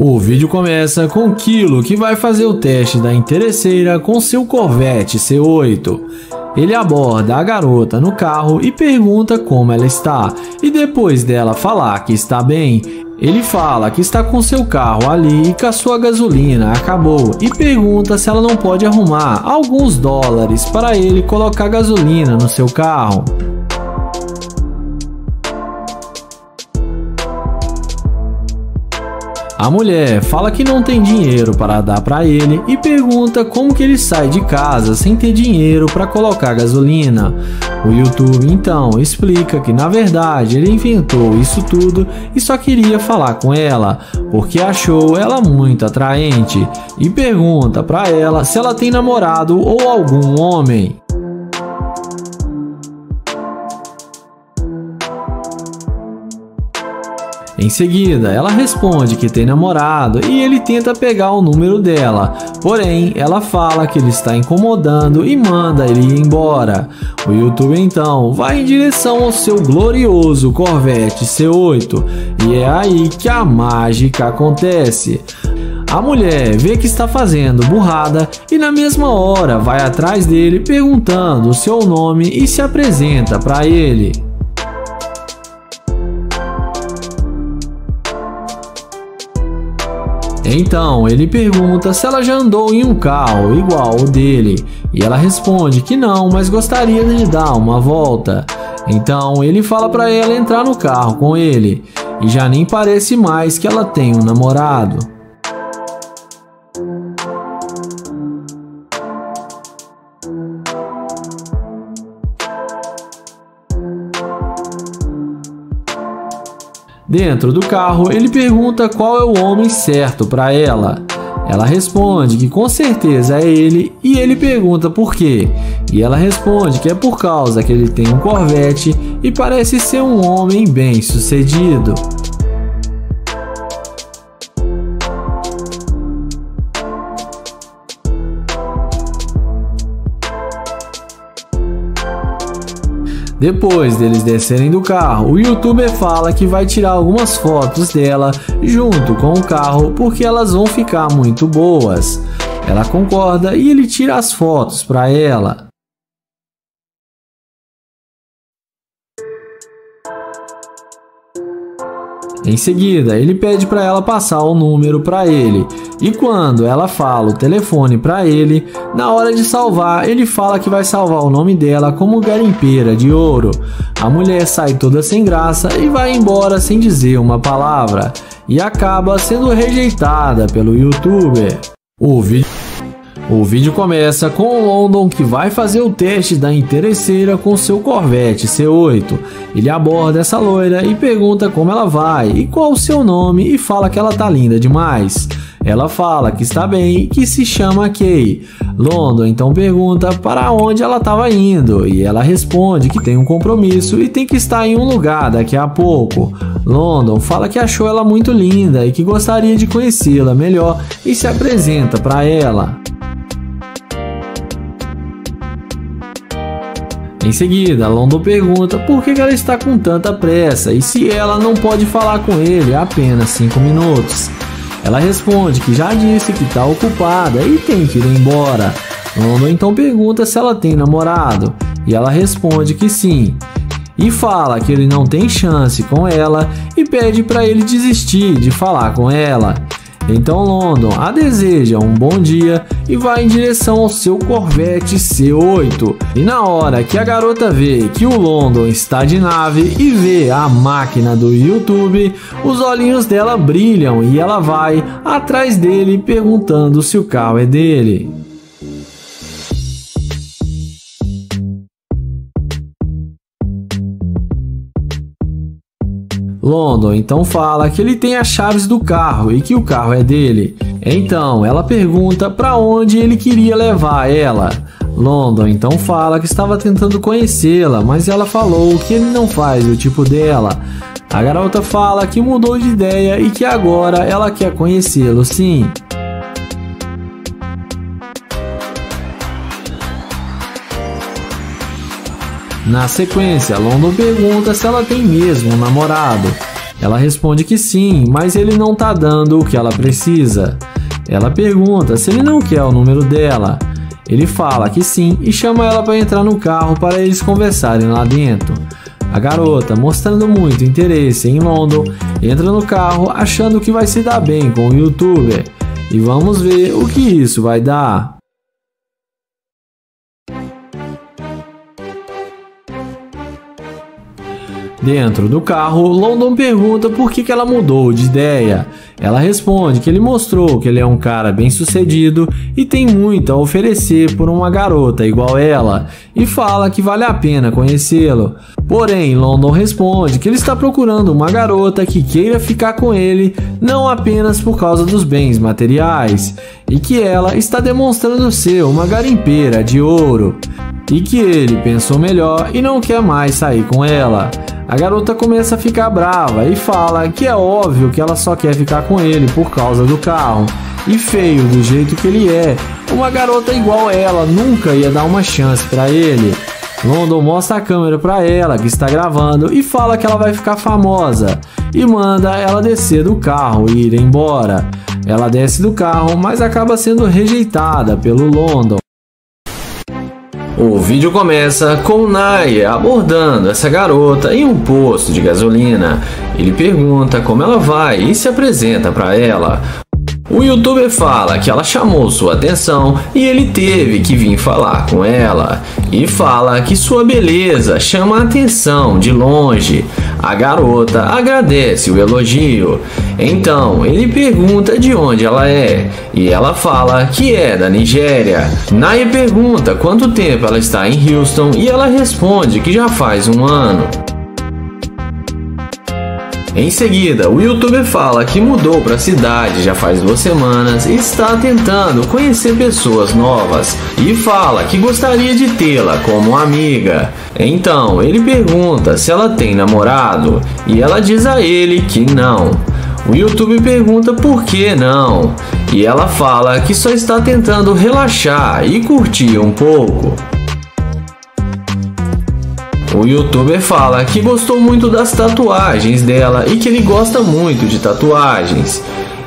O vídeo começa com Kilo, que vai fazer o teste da interesseira com seu Corvette C8. Ele aborda a garota no carro e pergunta como ela está, e depois dela falar que está bem, ele fala que está com seu carro ali e que a sua gasolina acabou e pergunta se ela não pode arrumar alguns dólares para ele colocar gasolina no seu carro. A mulher fala que não tem dinheiro para dar para ele e pergunta como que ele sai de casa sem ter dinheiro para colocar gasolina. O YouTube então explica que na verdade ele inventou isso tudo e só queria falar com ela porque achou ela muito atraente e pergunta para ela se ela tem namorado ou algum homem. Em seguida, ela responde que tem namorado e ele tenta pegar o número dela, porém ela fala que ele está incomodando e manda ele ir embora. O YouTube então vai em direção ao seu glorioso Corvette C8 e é aí que a mágica acontece. A mulher vê que está fazendo burrada e na mesma hora vai atrás dele perguntando o seu nome e se apresenta para ele. Então ele pergunta se ela já andou em um carro igual ao dele e ela responde que não, mas gostaria de dar uma volta. Então ele fala para ela entrar no carro com ele e já nem parece mais que ela tem um namorado. Dentro do carro, ele pergunta qual é o homem certo para ela. Ela responde que com certeza é ele e ele pergunta por quê. E ela responde que é por causa que ele tem um Corvette e parece ser um homem bem sucedido. Depois deles descerem do carro, o youtuber fala que vai tirar algumas fotos dela junto com o carro porque elas vão ficar muito boas. Ela concorda e ele tira as fotos para ela. Em seguida, ele pede para ela passar o número para ele, e quando ela fala o telefone para ele, na hora de salvar, ele fala que vai salvar o nome dela como garimpeira de ouro. A mulher sai toda sem graça e vai embora sem dizer uma palavra, e acaba sendo rejeitada pelo youtuber. O vídeo começa com o London, que vai fazer o teste da interesseira com seu Corvette C8. Ele aborda essa loira e pergunta como ela vai e qual o seu nome e fala que ela tá linda demais. Ela fala que está bem e que se chama Kay. London então pergunta para onde ela estava indo e ela responde que tem um compromisso e tem que estar em um lugar daqui a pouco. London fala que achou ela muito linda e que gostaria de conhecê-la melhor e se apresenta para ela. Em seguida, London pergunta por que ela está com tanta pressa e se ela não pode falar com ele há apenas 5 minutos. Ela responde que já disse que está ocupada e tem que ir embora. London então pergunta se ela tem namorado e ela responde que sim. E fala que ele não tem chance com ela e pede para ele desistir de falar com ela. Então London a deseja um bom dia e vai em direção ao seu Corvette C8. E na hora que a garota vê que o London está de nave e vê a máquina do YouTube, os olhinhos dela brilham e ela vai atrás dele perguntando se o carro é dele. London então fala que ele tem as chaves do carro e que o carro é dele. Então ela pergunta para onde ele queria levar ela. London então fala que estava tentando conhecê-la, mas ela falou que ele não faz o tipo dela. A garota fala que mudou de ideia e que agora ela quer conhecê-lo sim. Na sequência, London pergunta se ela tem mesmo um namorado. Ela responde que sim, mas ele não tá dando o que ela precisa. Ela pergunta se ele não quer o número dela. Ele fala que sim e chama ela para entrar no carro para eles conversarem lá dentro. A garota, mostrando muito interesse em London, entra no carro achando que vai se dar bem com o youtuber. E vamos ver o que isso vai dar. Dentro do carro, London pergunta por que ela mudou de ideia. Ela responde que ele mostrou que ele é um cara bem-sucedido e tem muito a oferecer por uma garota igual ela, e fala que vale a pena conhecê-lo. Porém, London responde que ele está procurando uma garota que queira ficar com ele, não apenas por causa dos bens materiais, e que ela está demonstrando ser uma garimpeira de ouro, e que ele pensou melhor e não quer mais sair com ela. A garota começa a ficar brava e fala que é óbvio que ela só quer ficar com ele por causa do carro. E feio do jeito que ele é, uma garota igual ela nunca ia dar uma chance para ele. London mostra a câmera para ela que está gravando e fala que ela vai ficar famosa e manda ela descer do carro e ir embora. Ela desce do carro, mas acaba sendo rejeitada pelo London. O vídeo começa com Naya abordando essa garota em um posto de gasolina. Ele pergunta como ela vai e se apresenta para ela. O youtuber fala que ela chamou sua atenção e ele teve que vir falar com ela. E fala que sua beleza chama a atenção de longe. A garota agradece o elogio. Então ele pergunta de onde ela é e ela fala que é da Nigéria. Naya pergunta quanto tempo ela está em Houston e ela responde que já faz 1 ano. Em seguida, o youtuber fala que mudou para a cidade já faz 2 semanas e está tentando conhecer pessoas novas e fala que gostaria de tê-la como amiga. Então, ele pergunta se ela tem namorado e ela diz a ele que não. O youtuber pergunta por que não e ela fala que só está tentando relaxar e curtir um pouco. O youtuber fala que gostou muito das tatuagens dela e que ele gosta muito de tatuagens.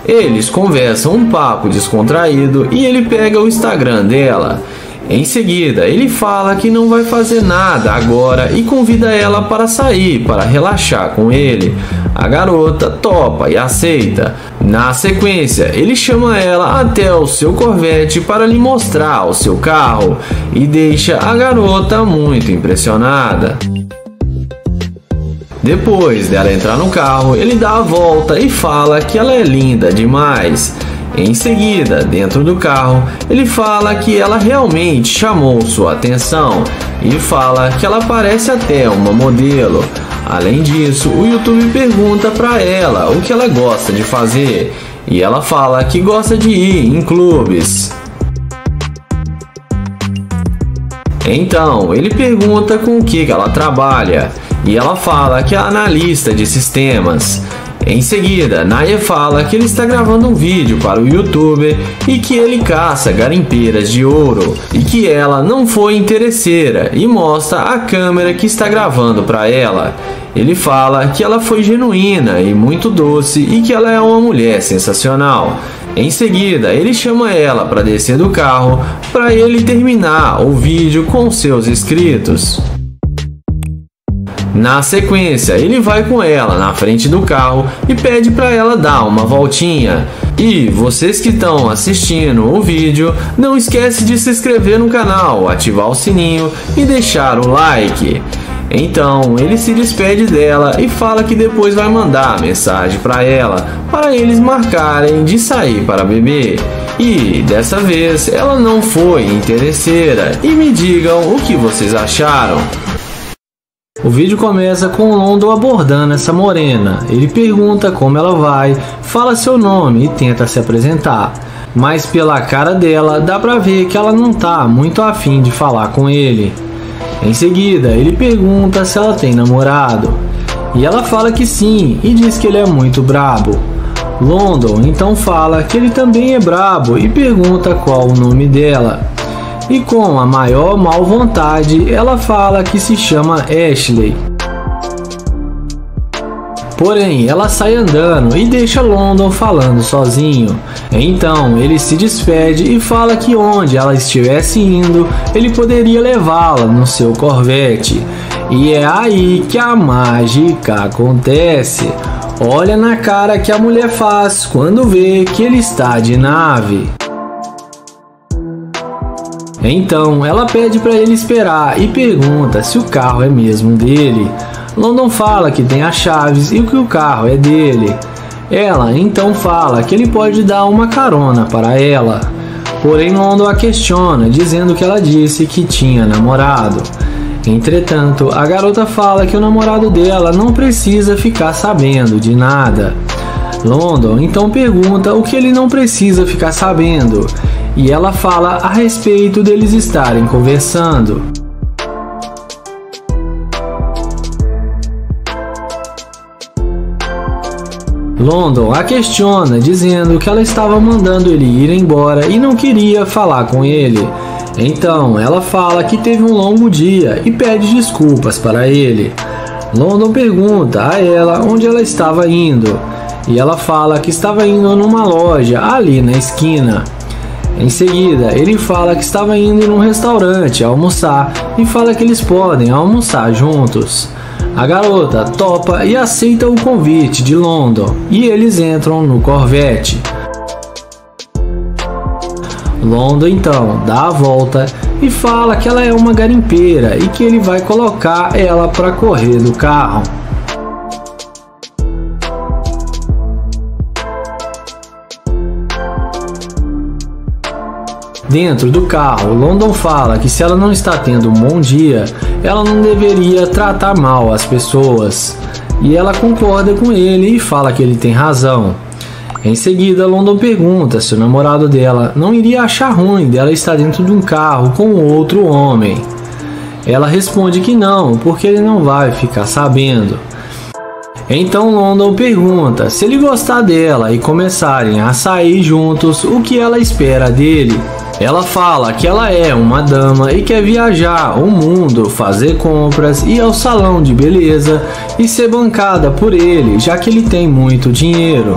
Eles conversam um papo descontraído e ele pega o Instagram dela. Em seguida, ele fala que não vai fazer nada agora e convida ela para sair para relaxar com ele. A garota topa e aceita. Na sequência, ele chama ela até o seu Corvette para lhe mostrar o seu carro e deixa a garota muito impressionada. Depois dela entrar no carro, ele dá a volta e fala que ela é linda demais. Em seguida, dentro do carro, ele fala que ela realmente chamou sua atenção e fala que ela parece até uma modelo. Além disso, o YouTube pergunta para ela o que ela gosta de fazer e ela fala que gosta de ir em clubes. Então, ele pergunta com o que ela trabalha e ela fala que é analista de sistemas. Em seguida, Naya fala que ele está gravando um vídeo para o youtuber e que ele caça garimpeiras de ouro e que ela não foi interesseira e mostra a câmera que está gravando para ela. Ele fala que ela foi genuína e muito doce e que ela é uma mulher sensacional. Em seguida, ele chama ela para descer do carro para ele terminar o vídeo com seus inscritos. Na sequência, ele vai com ela na frente do carro e pede para ela dar uma voltinha. E vocês que estão assistindo o vídeo, não esquece de se inscrever no canal, ativar o sininho e deixar o like. Então, ele se despede dela e fala que depois vai mandar mensagem para ela, para eles marcarem de sair para beber. E dessa vez ela não foi interesseira. E me digam o que vocês acharam. O vídeo começa com o London abordando essa morena. Ele pergunta como ela vai, fala seu nome e tenta se apresentar. Mas pela cara dela dá pra ver que ela não tá muito afim de falar com ele. Em seguida, ele pergunta se ela tem namorado. E ela fala que sim e diz que ele é muito brabo. London então fala que ele também é brabo e pergunta qual o nome dela. E com a maior mal vontade, ela fala que se chama Ashley. Porém, ela sai andando e deixa London falando sozinho. Então, ele se despede e fala que onde ela estivesse indo, ele poderia levá-la no seu Corvette. E é aí que a mágica acontece. Olha na cara que a mulher faz quando vê que ele está de nave. Então, ela pede para ele esperar e pergunta se o carro é mesmo dele. London fala que tem as chaves e que o carro é dele. Ela então fala que ele pode dar uma carona para ela. Porém, London a questiona, dizendo que ela disse que tinha namorado. Entretanto, a garota fala que o namorado dela não precisa ficar sabendo de nada. London então pergunta o que ele não precisa ficar sabendo. E ela fala a respeito deles estarem conversando. London a questiona, dizendo que ela estava mandando ele ir embora e não queria falar com ele. Então ela fala que teve um longo dia e pede desculpas para ele. London pergunta a ela onde ela estava indo. E ela fala que estava indo numa loja ali na esquina. Em seguida, ele fala que estava indo num restaurante almoçar e fala que eles podem almoçar juntos. A garota topa e aceita o convite de London e eles entram no Corvette. London então dá a volta e fala que ela é uma garimpeira e que ele vai colocar ela para correr do carro. Dentro do carro, London fala que se ela não está tendo um bom dia, ela não deveria tratar mal as pessoas. E ela concorda com ele e fala que ele tem razão. Em seguida, London pergunta se o namorado dela não iria achar ruim dela estar dentro de um carro com outro homem. Ela responde que não, porque ele não vai ficar sabendo. Então London pergunta se ele gostar dela e começarem a sair juntos, o que ela espera dele. Ela fala que ela é uma dama e quer viajar o mundo, fazer compras, ir ao salão de beleza e ser bancada por ele, já que ele tem muito dinheiro.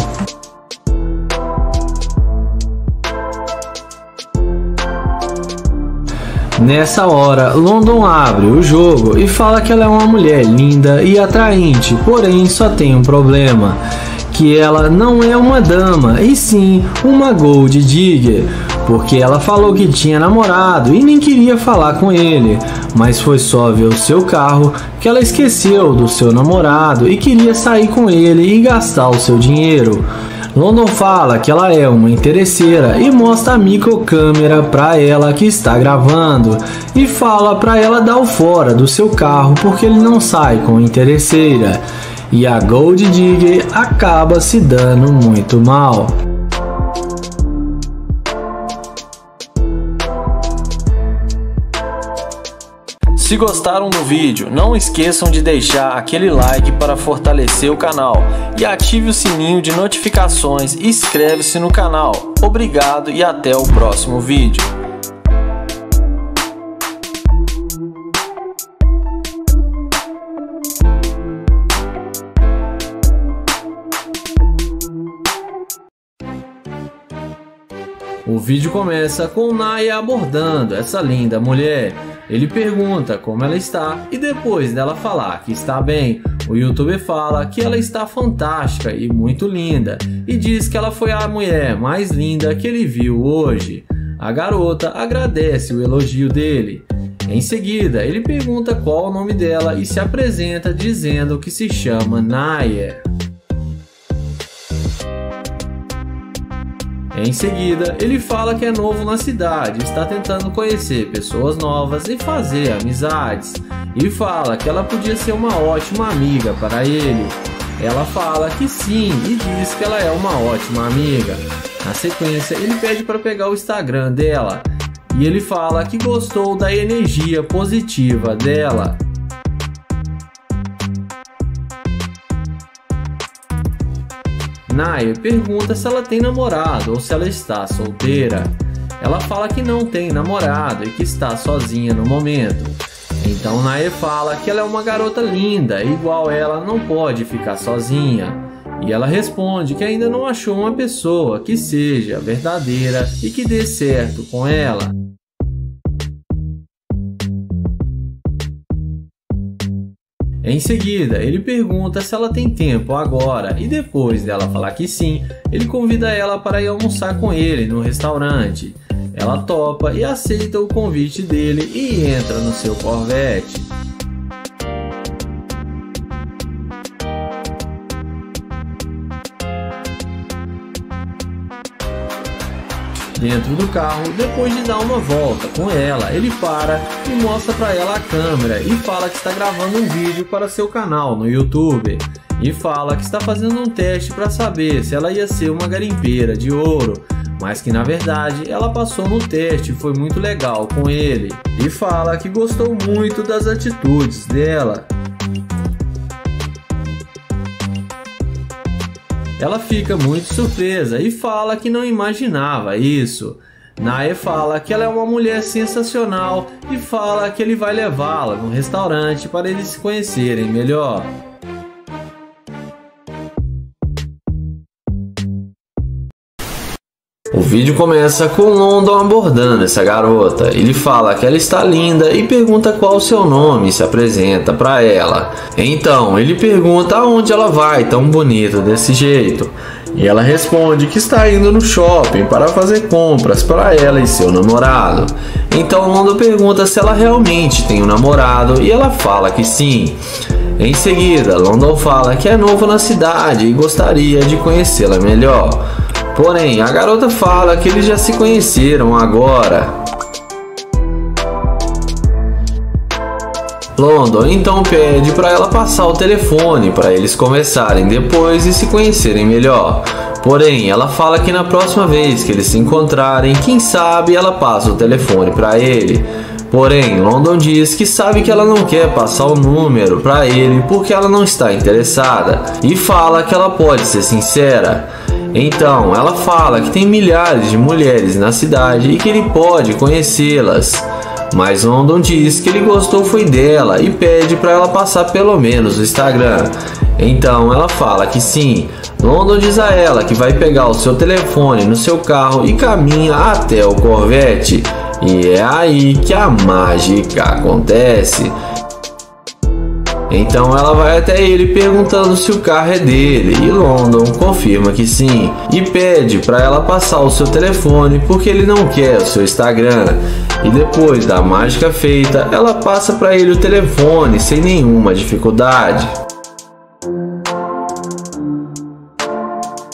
Nessa hora, London abre o jogo e fala que ela é uma mulher linda e atraente, porém só tem um problema, que ela não é uma dama e sim uma gold digger, porque ela falou que tinha namorado e nem queria falar com ele, mas foi só ver o seu carro que ela esqueceu do seu namorado e queria sair com ele e gastar o seu dinheiro. London fala que ela é uma interesseira e mostra a microcâmera para ela que está gravando e fala para ela dar o fora do seu carro porque ele não sai com interesseira. E a Gold Digger acaba se dando muito mal. Se gostaram do vídeo, não esqueçam de deixar aquele like para fortalecer o canal e ative o sininho de notificações e inscreve-se no canal. Obrigado e até o próximo vídeo. O vídeo começa com Naya abordando essa linda mulher. Ele pergunta como ela está e depois dela falar que está bem, o youtuber fala que ela está fantástica e muito linda e diz que ela foi a mulher mais linda que ele viu hoje. A garota agradece o elogio dele. Em seguida, ele pergunta qual o nome dela e se apresenta dizendo que se chama Naya. Em seguida, ele fala que é novo na cidade, está tentando conhecer pessoas novas e fazer amizades. E fala que ela podia ser uma ótima amiga para ele. Ela fala que sim e diz que ela é uma ótima amiga. Na sequência, ele pede para pegar o Instagram dela. E ele fala que gostou da energia positiva dela. Naya pergunta se ela tem namorado ou se ela está solteira. Ela fala que não tem namorado e que está sozinha no momento. Então Nae fala que ela é uma garota linda, igual ela não pode ficar sozinha. E ela responde que ainda não achou uma pessoa que seja verdadeira e que dê certo com ela. Em seguida, ele pergunta se ela tem tempo agora e depois dela falar que sim, ele convida ela para ir almoçar com ele no restaurante. Ela topa e aceita o convite dele e entra no seu Corvette. Dentro do carro, depois de dar uma volta com ela, ele para e mostra para ela a câmera e fala que está gravando um vídeo para seu canal no YouTube. E fala que está fazendo um teste para saber se ela ia ser uma garimpeira de ouro, mas que na verdade ela passou no teste e foi muito legal com ele. E fala que gostou muito das atitudes dela. Ela fica muito surpresa e fala que não imaginava isso. Nae fala que ela é uma mulher sensacional e fala que ele vai levá-la num restaurante para eles se conhecerem melhor. O vídeo começa com London abordando essa garota. Ele fala que ela está linda e pergunta qual o seu nome e se apresenta para ela. Então ele pergunta aonde ela vai tão bonita desse jeito. E ela responde que está indo no shopping para fazer compras para ela e seu namorado. Então London pergunta se ela realmente tem um namorado e ela fala que sim. Em seguida, London fala que é novo na cidade e gostaria de conhecê-la melhor. Porém, a garota fala que eles já se conheceram agora. London então pede para ela passar o telefone para eles conversarem depois e se conhecerem melhor. Porém, ela fala que na próxima vez que eles se encontrarem, quem sabe ela passa o telefone para ele. Porém, London diz que sabe que ela não quer passar o número para ele porque ela não está interessada e fala que ela pode ser sincera. Então, ela fala que tem milhares de mulheres na cidade e que ele pode conhecê-las. Mas London diz que ele gostou foi dela e pede para ela passar pelo menos o Instagram. Então, ela fala que sim. London diz a ela que vai pegar o seu telefone no seu carro e caminha até o Corvette. E é aí que a mágica acontece. Então ela vai até ele perguntando se o carro é dele e London confirma que sim e pede para ela passar o seu telefone porque ele não quer o seu Instagram. E depois da mágica feita, ela passa para ele o telefone sem nenhuma dificuldade.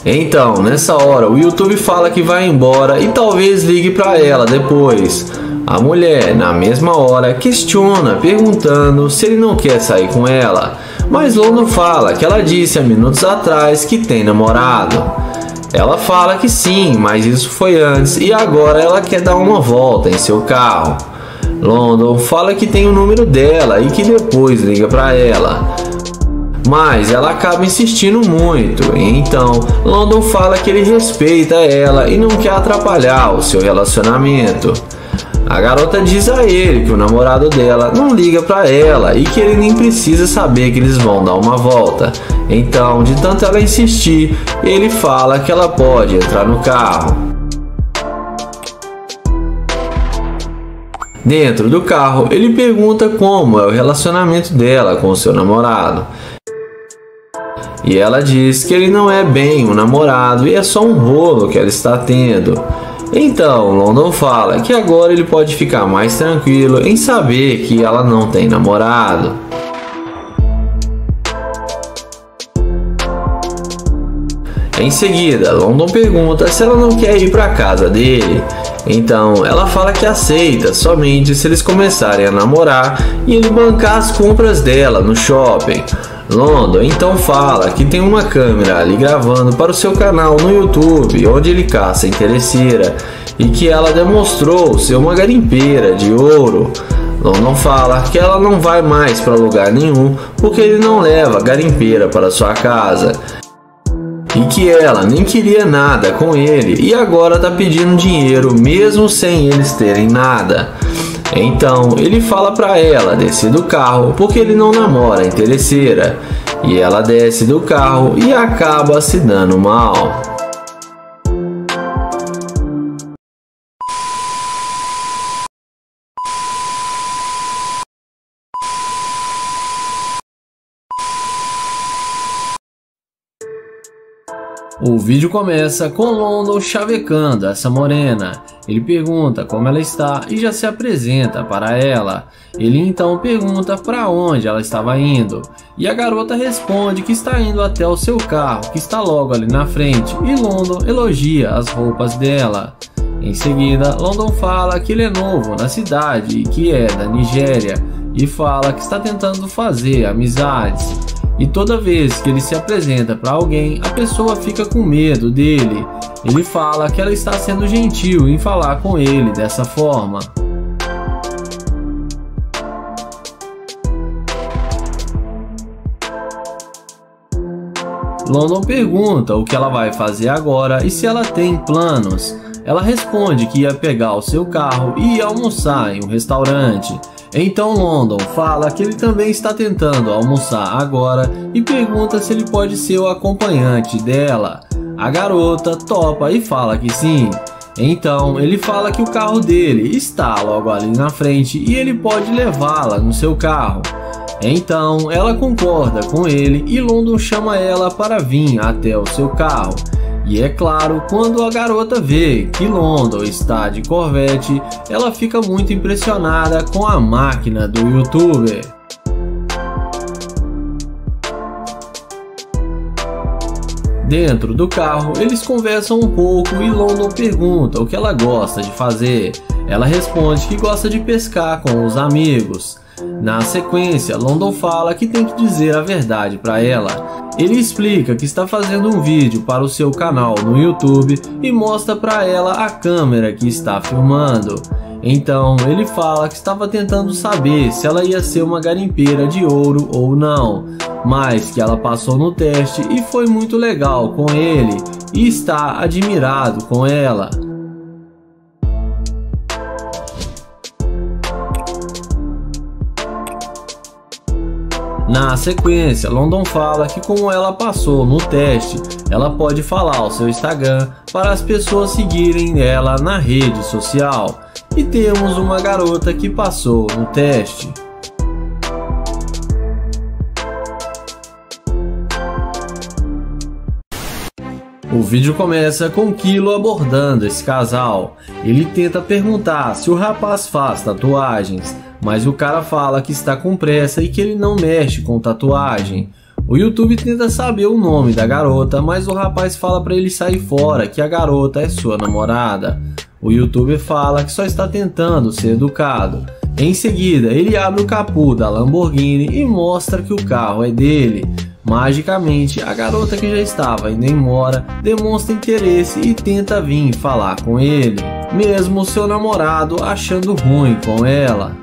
Então, nessa hora, o YouTube fala que vai embora e talvez ligue para ela depois. A mulher, na mesma hora, questiona, perguntando se ele não quer sair com ela. Mas London fala que ela disse há minutos atrás que tem namorado. Ela fala que sim, mas isso foi antes e agora ela quer dar uma volta em seu carro. London fala que tem o número dela e que depois liga para ela. Mas ela acaba insistindo muito, então London fala que ele respeita ela e não quer atrapalhar o seu relacionamento. A garota diz a ele que o namorado dela não liga pra ela e que ele nem precisa saber que eles vão dar uma volta. Então, de tanto ela insistir, ele fala que ela pode entrar no carro. Dentro do carro, ele pergunta como é o relacionamento dela com o seu namorado. E ela diz que ele não é bem um namorado e é só um rolo que ela está tendo. Então, London fala que agora ele pode ficar mais tranquilo em saber que ela não tem namorado. Em seguida, London pergunta se ela não quer ir para a casa dele. Então, ela fala que aceita somente se eles começarem a namorar e ele bancar as compras dela no shopping. London então fala que tem uma câmera ali gravando para o seu canal no YouTube, onde ele caça interesseira, e que ela demonstrou ser uma garimpeira de ouro. London fala que ela não vai mais para lugar nenhum porque ele não leva garimpeira para sua casa. E que ela nem queria nada com ele e agora tá pedindo dinheiro mesmo sem eles terem nada. Então ele fala para ela descer do carro porque ele não namora a interesseira. E ela desce do carro e acaba se dando mal. O vídeo começa com London chavecando essa morena. Ele pergunta como ela está e já se apresenta para ela. Ele então pergunta para onde ela estava indo. E a garota responde que está indo até o seu carro, que está logo ali na frente. E London elogia as roupas dela. Em seguida, London fala que ele é novo na cidade e que é da Nigéria. E fala que está tentando fazer amizades. E toda vez que ele se apresenta para alguém, a pessoa fica com medo dele. Ele fala que ela está sendo gentil em falar com ele dessa forma. London pergunta o que ela vai fazer agora e se ela tem planos. Ela responde que ia pegar o seu carro e ia almoçar em um restaurante. Então London fala que ele também está tentando almoçar agora e pergunta se ele pode ser o acompanhante dela. A garota topa e fala que sim. Então ele fala que o carro dele está logo ali na frente e ele pode levá-la no seu carro. Então ela concorda com ele e London chama ela para vir até o seu carro. E é claro, quando a garota vê que London está de Corvette, ela fica muito impressionada com a máquina do youtuber. Dentro do carro, eles conversam um pouco e London pergunta o que ela gosta de fazer. Ela responde que gosta de pescar com os amigos. Na sequência, London fala que tem que dizer a verdade para ela. Ele explica que está fazendo um vídeo para o seu canal no YouTube e mostra para ela a câmera que está filmando. Então ele fala que estava tentando saber se ela ia ser uma garimpeira de ouro ou não, mas que ela passou no teste e foi muito legal com ele e está admirado com ela. Na sequência, London fala que como ela passou no teste, ela pode falar o seu Instagram para as pessoas seguirem ela na rede social. E temos uma garota que passou no teste. O vídeo começa com Kilo abordando esse casal. Ele tenta perguntar se o rapaz faz tatuagens, mas o cara fala que está com pressa e que ele não mexe com tatuagem. O YouTube tenta saber o nome da garota, mas o rapaz fala para ele sair fora, que a garota é sua namorada. O YouTuber fala que só está tentando ser educado. Em seguida, ele abre o capô da Lamborghini e mostra que o carro é dele. Magicamente, a garota que já estava indo embora demonstra interesse e tenta vir falar com ele, mesmo seu namorado achando ruim com ela.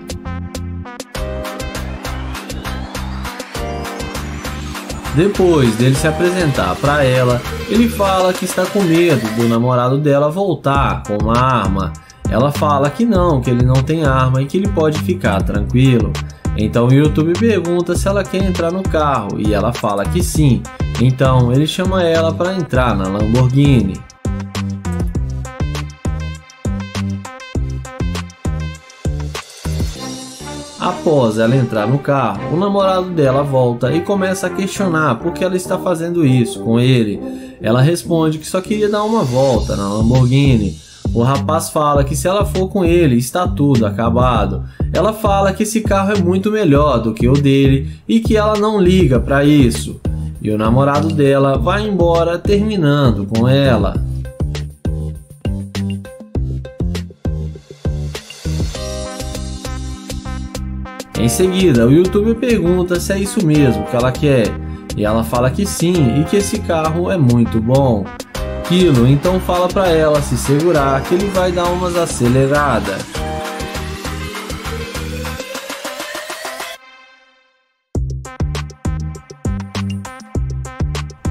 Depois dele se apresentar para ela, ele fala que está com medo do namorado dela voltar com uma arma. Ela fala que ele não tem arma e que ele pode ficar tranquilo. Então o YouTube pergunta se ela quer entrar no carro e ela fala que sim. Então ele chama ela para entrar na Lamborghini. Após ela entrar no carro, o namorado dela volta e começa a questionar por que ela está fazendo isso com ele. Ela responde que só queria dar uma volta na Lamborghini. O rapaz fala que se ela for com ele, está tudo acabado. Ela fala que esse carro é muito melhor do que o dele e que ela não liga para isso. E o namorado dela vai embora, terminando com ela. Em seguida, o YouTuber pergunta se é isso mesmo que ela quer, e ela fala que sim e que esse carro é muito bom. Kilo então fala para ela se segurar que ele vai dar umas aceleradas.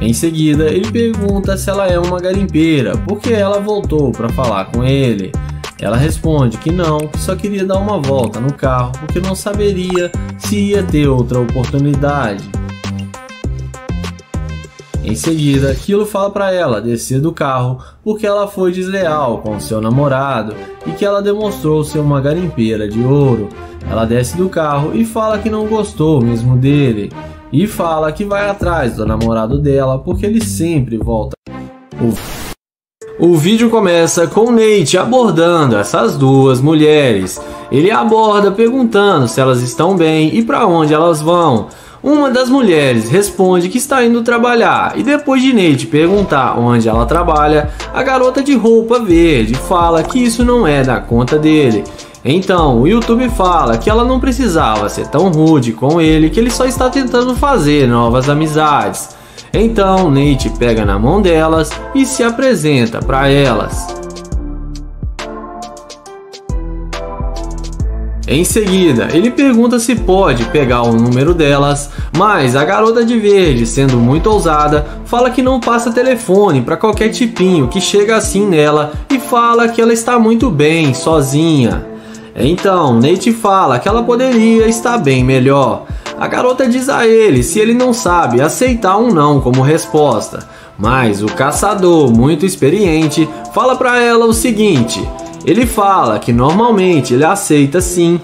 Em seguida, ele pergunta se ela é uma garimpeira, porque ela voltou para falar com ele. Ela responde que não, que só queria dar uma volta no carro porque não saberia se ia ter outra oportunidade. Em seguida, Kilo fala para ela descer do carro porque ela foi desleal com seu namorado e que ela demonstrou ser uma garimpeira de ouro. Ela desce do carro e fala que não gostou mesmo dele e fala que vai atrás do namorado dela porque ele sempre volta. O vídeo começa com Nate abordando essas duas mulheres. Ele aborda perguntando se elas estão bem e para onde elas vão. Uma das mulheres responde que está indo trabalhar e depois de Nate perguntar onde ela trabalha, a garota de roupa verde fala que isso não é da conta dele. Então o YouTube fala que ela não precisava ser tão rude com ele, que ele só está tentando fazer novas amizades. Então Nate pega na mão delas e se apresenta para elas. Em seguida, ele pergunta se pode pegar o número delas, mas a garota de verde, sendo muito ousada, fala que não passa telefone para qualquer tipinho que chega assim nela e fala que ela está muito bem sozinha. Então Nate fala que ela poderia estar bem melhor. A garota diz a ele se ele não sabe aceitar um não como resposta, mas o caçador, muito experiente, fala para ela o seguinte: ele fala que normalmente ele aceita sim,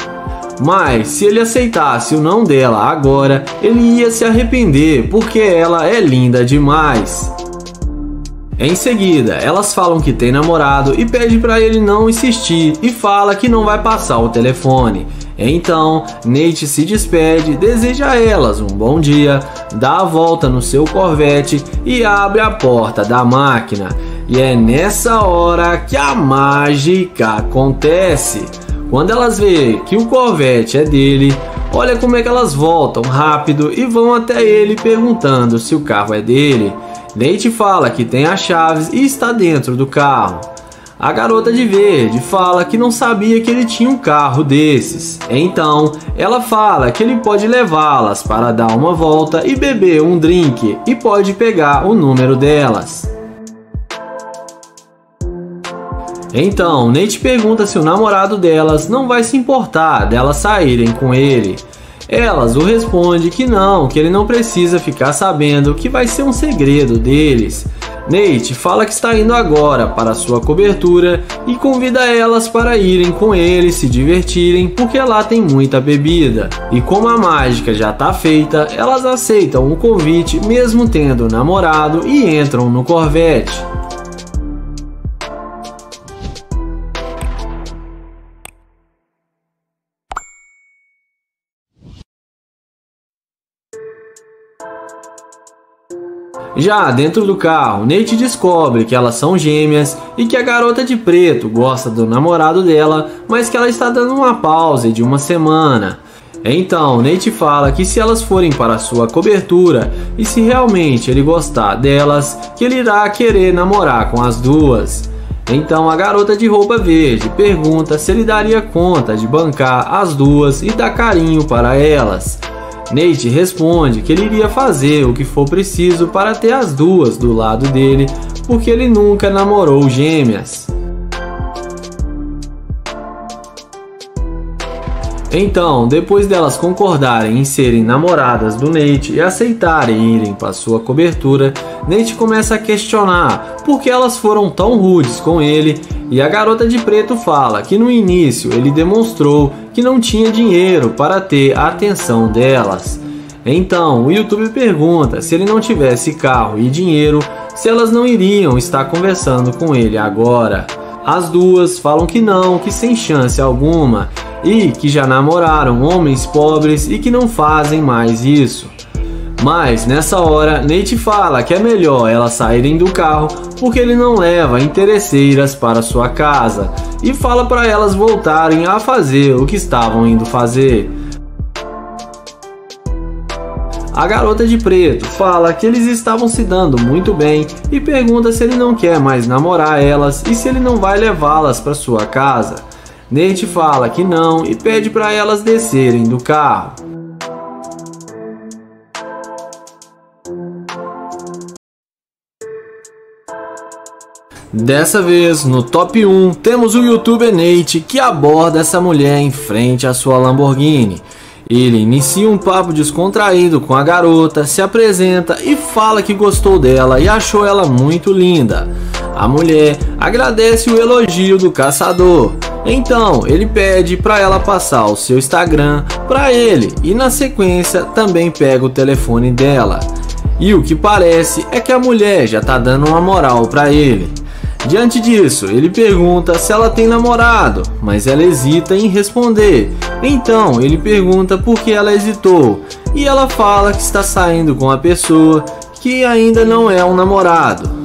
mas se ele aceitasse o não dela agora, ele ia se arrepender porque ela é linda demais. Em seguida, elas falam que tem namorado e pede para ele não insistir e fala que não vai passar o telefone. Então, Nate se despede, deseja a elas um bom dia, dá a volta no seu Corvette e abre a porta da máquina. E é nessa hora que a mágica acontece. Quando elas veem que o Corvette é dele, olha como é que elas voltam rápido e vão até ele perguntando se o carro é dele. Nate fala que tem as chaves e está dentro do carro. A garota de verde fala que não sabia que ele tinha um carro desses. Então, ela fala que ele pode levá-las para dar uma volta e beber um drink e pode pegar o número delas. Então, Nate pergunta se o namorado delas não vai se importar delas saírem com ele. Elas o respondem que não, que ele não precisa ficar sabendo, que vai ser um segredo deles. Nate fala que está indo agora para sua cobertura e convida elas para irem com ele se divertirem porque lá tem muita bebida. E como a mágica já está feita, elas aceitam o convite mesmo tendo namorado e entram no Corvette. Já dentro do carro, Nate descobre que elas são gêmeas e que a garota de preto gosta do namorado dela, mas que ela está dando uma pausa de uma semana. Então, Nate fala que se elas forem para sua cobertura e se realmente ele gostar delas, que ele irá querer namorar com as duas. Então a garota de roupa verde pergunta se ele daria conta de bancar as duas e dar carinho para elas. Nate responde que ele iria fazer o que for preciso para ter as duas do lado dele, porque ele nunca namorou gêmeas. Então, depois delas concordarem em serem namoradas do Nate e aceitarem irem para sua cobertura, Nate começa a questionar por que elas foram tão rudes com ele, e a garota de preto fala que no início ele demonstrou que não tinha dinheiro para ter a atenção delas. Então, o YouTube pergunta se ele não tivesse carro e dinheiro, se elas não iriam estar conversando com ele agora. As duas falam que não, que sem chance alguma, e que já namoraram homens pobres e que não fazem mais isso. Mas nessa hora, Nate fala que é melhor elas saírem do carro porque ele não leva interesseiras para sua casa e fala para elas voltarem a fazer o que estavam indo fazer. A garota de preto fala que eles estavam se dando muito bem e pergunta se ele não quer mais namorar elas e se ele não vai levá-las para sua casa. Nate fala que não e pede para elas descerem do carro. Dessa vez, no top 1, temos o youtuber Nate, que aborda essa mulher em frente à sua Lamborghini. Ele inicia um papo descontraído com a garota, se apresenta e fala que gostou dela e achou ela muito linda. A mulher agradece o elogio do caçador. Então ele pede para ela passar o seu Instagram para ele e na sequência também pega o telefone dela. E o que parece é que a mulher já tá dando uma moral para ele. Diante disso, ele pergunta se ela tem namorado, mas ela hesita em responder. Então ele pergunta por que ela hesitou e ela fala que está saindo com a pessoa que ainda não é um namorado.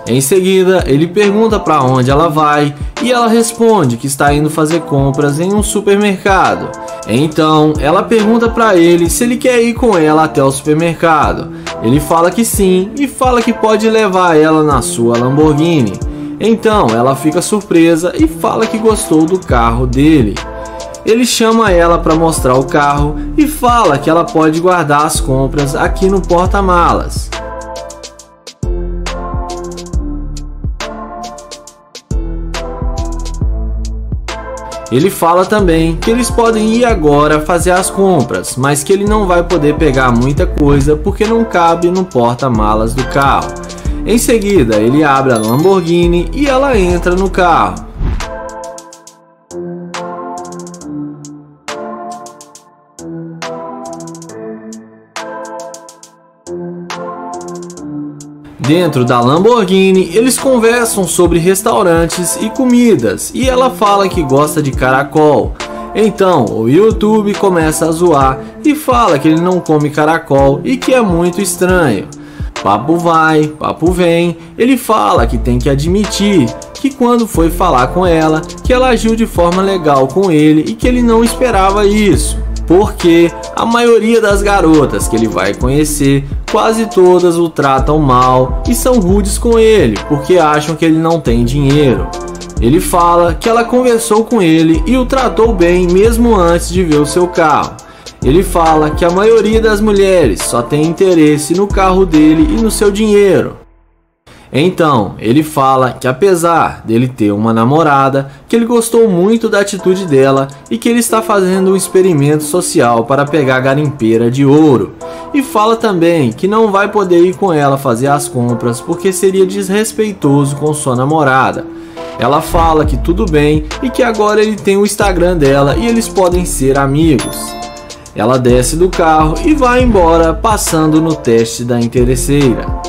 Em seguida, ele pergunta para onde ela vai e ela responde que está indo fazer compras em um supermercado. Então, ela pergunta para ele se ele quer ir com ela até o supermercado. Ele fala que sim e fala que pode levar ela na sua Lamborghini. Então, ela fica surpresa e fala que gostou do carro dele. Ele chama ela para mostrar o carro e fala que ela pode guardar as compras aqui no porta-malas. Ele fala também que eles podem ir agora fazer as compras, mas que ele não vai poder pegar muita coisa porque não cabe no porta-malas do carro. Em seguida, ele abre a Lamborghini e ela entra no carro. Dentro da Lamborghini, eles conversam sobre restaurantes e comidas e ela fala que gosta de caracol. Então o YouTube começa a zoar e fala que ele não come caracol e que é muito estranho. Papo vai, papo vem, ele fala que tem que admitir que quando foi falar com ela, que ela agiu de forma legal com ele e que ele não esperava isso. Porque a maioria das garotas que ele vai conhecer, quase todas o tratam mal e são rudes com ele, porque acham que ele não tem dinheiro. Ele fala que ela conversou com ele e o tratou bem mesmo antes de ver o seu carro. Ele fala que a maioria das mulheres só tem interesse no carro dele e no seu dinheiro. Então, ele fala que apesar dele ter uma namorada, que ele gostou muito da atitude dela e que ele está fazendo um experimento social para pegar a garimpeira de ouro. E fala também que não vai poder ir com ela fazer as compras porque seria desrespeitoso com sua namorada. Ela fala que tudo bem e que agora ele tem o Instagram dela e eles podem ser amigos. Ela desce do carro e vai embora, passando no teste da interesseira.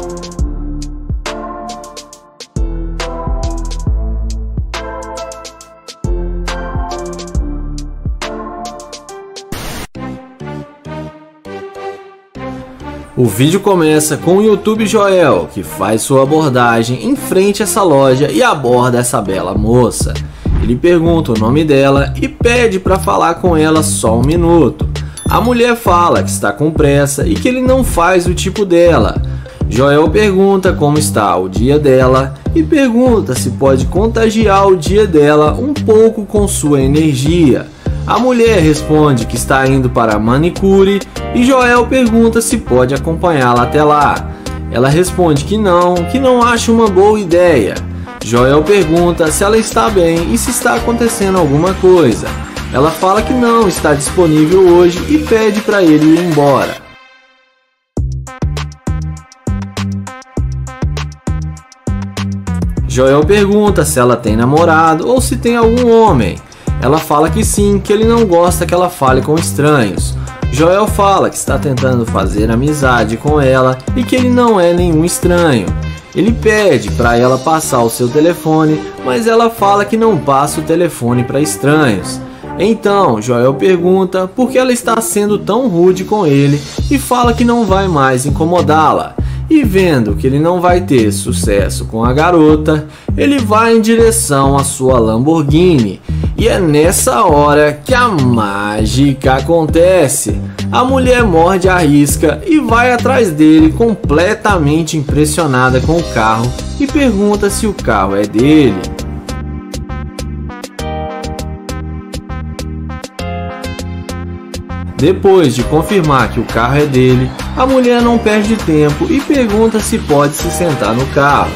O vídeo começa com o YouTube Joel, que faz sua abordagem em frente a essa loja e aborda essa bela moça. Ele pergunta o nome dela e pede para falar com ela só 1 minuto. A mulher fala que está com pressa e que ele não faz o tipo dela. Joel pergunta como está o dia dela e pergunta se pode contagiar o dia dela um pouco com sua energia. A mulher responde que está indo para a manicure e Joel pergunta se pode acompanhá-la até lá. Ela responde que não acha uma boa ideia. Joel pergunta se ela está bem e se está acontecendo alguma coisa. Ela fala que não está disponível hoje e pede para ele ir embora. Joel pergunta se ela tem namorado ou se tem algum homem. Ela fala que sim, que ele não gosta que ela fale com estranhos. Joel fala que está tentando fazer amizade com ela e que ele não é nenhum estranho. Ele pede para ela passar o seu telefone, mas ela fala que não passa o telefone para estranhos. Então Joel pergunta por que ela está sendo tão rude com ele e fala que não vai mais incomodá-la. E vendo que ele não vai ter sucesso com a garota, ele vai em direção à sua Lamborghini. E é nessa hora que a mágica acontece. A mulher morde a isca e vai atrás dele completamente impressionada com o carro e pergunta se o carro é dele. Depois de confirmar que o carro é dele, A mulher não perde tempo e pergunta se pode se sentar no carro.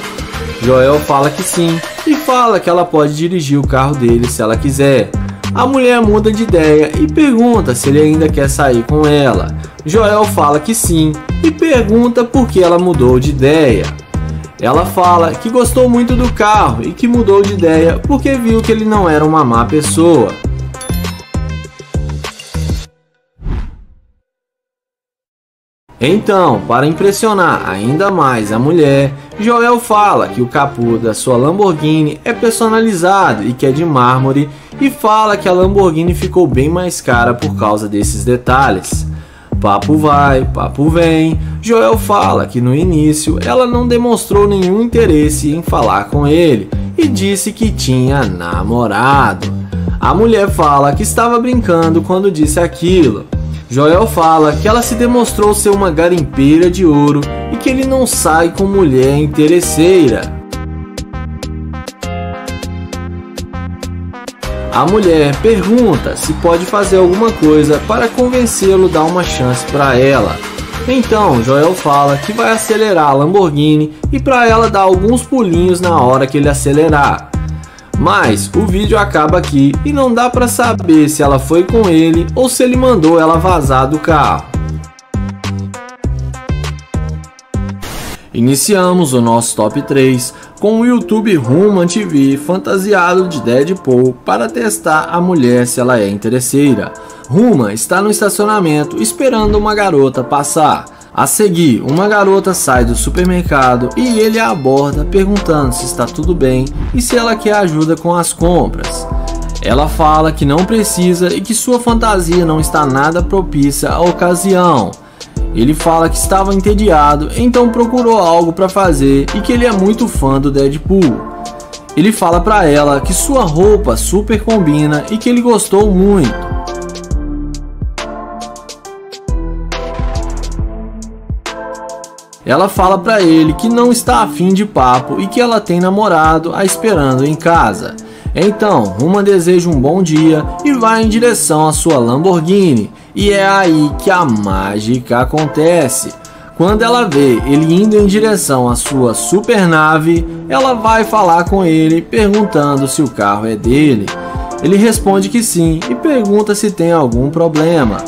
Joel fala que sim e fala que ela pode dirigir o carro dele se ela quiser. A mulher muda de ideia e pergunta se ele ainda quer sair com ela. Joel fala que sim e pergunta por que ela mudou de ideia. Ela fala que gostou muito do carro e que mudou de ideia porque viu que ele não era uma má pessoa. Então, para impressionar ainda mais a mulher, Joel fala que o capô da sua Lamborghini é personalizado e que é de mármore e fala que a Lamborghini ficou bem mais cara por causa desses detalhes. Papo vai, papo vem, Joel fala que no início ela não demonstrou nenhum interesse em falar com ele e disse que tinha namorado. A mulher fala que estava brincando quando disse aquilo. Joel fala que ela se demonstrou ser uma garimpeira de ouro e que ele não sai com mulher interesseira. A mulher pergunta se pode fazer alguma coisa para convencê-lo a dar uma chance para ela. Então Joel fala que vai acelerar a Lamborghini e para ela dar alguns pulinhos na hora que ele acelerar. Mas o vídeo acaba aqui e não dá para saber se ela foi com ele ou se ele mandou ela vazar do carro. Iniciamos o nosso top 3 com o YouTube Human TV fantasiado de Deadpool para testar a mulher se ela é interesseira. Human está no estacionamento esperando uma garota passar. A seguir, uma garota sai do supermercado e ele a aborda perguntando se está tudo bem e se ela quer ajuda com as compras. Ela fala que não precisa e que sua fantasia não está nada propícia à ocasião. Ele fala que estava entediado, então procurou algo para fazer e que ele é muito fã do Deadpool. Ele fala para ela que sua roupa super combina e que ele gostou muito. Ela fala para ele que não está afim de papo e que ela tem namorado a esperando em casa. Então, Human deseja um bom dia e vai em direção à sua Lamborghini. E é aí que a mágica acontece. Quando ela vê ele indo em direção à sua supernave, ela vai falar com ele perguntando se o carro é dele. Ele responde que sim e pergunta se tem algum problema.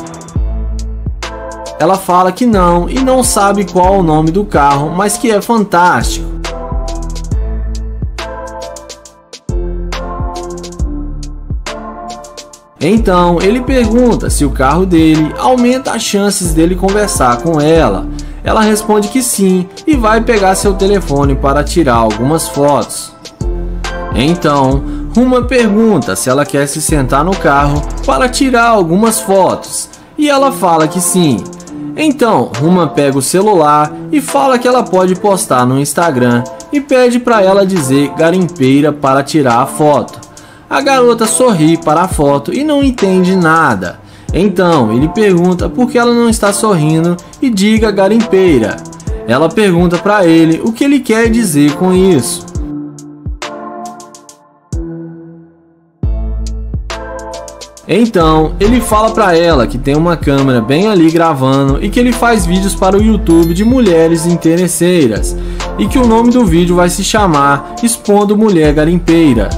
Ela fala que não e não sabe qual o nome do carro, mas que é fantástico. Então ele pergunta se o carro dele aumenta as chances dele conversar com ela. Ela responde que sim e vai pegar seu telefone para tirar algumas fotos. Então Human pergunta se ela quer se sentar no carro para tirar algumas fotos e ela fala que sim. Então Human pega o celular e fala que ela pode postar no Instagram e pede para ela dizer garimpeira para tirar a foto. A garota sorri para a foto e não entende nada. Então ele pergunta por que ela não está sorrindo e diga garimpeira. Ela pergunta para ele o que ele quer dizer com isso. Então ele fala para ela que tem uma câmera bem ali gravando e que ele faz vídeos para o YouTube de mulheres interesseiras e que o nome do vídeo vai se chamar Expondo Mulher Garimpeira.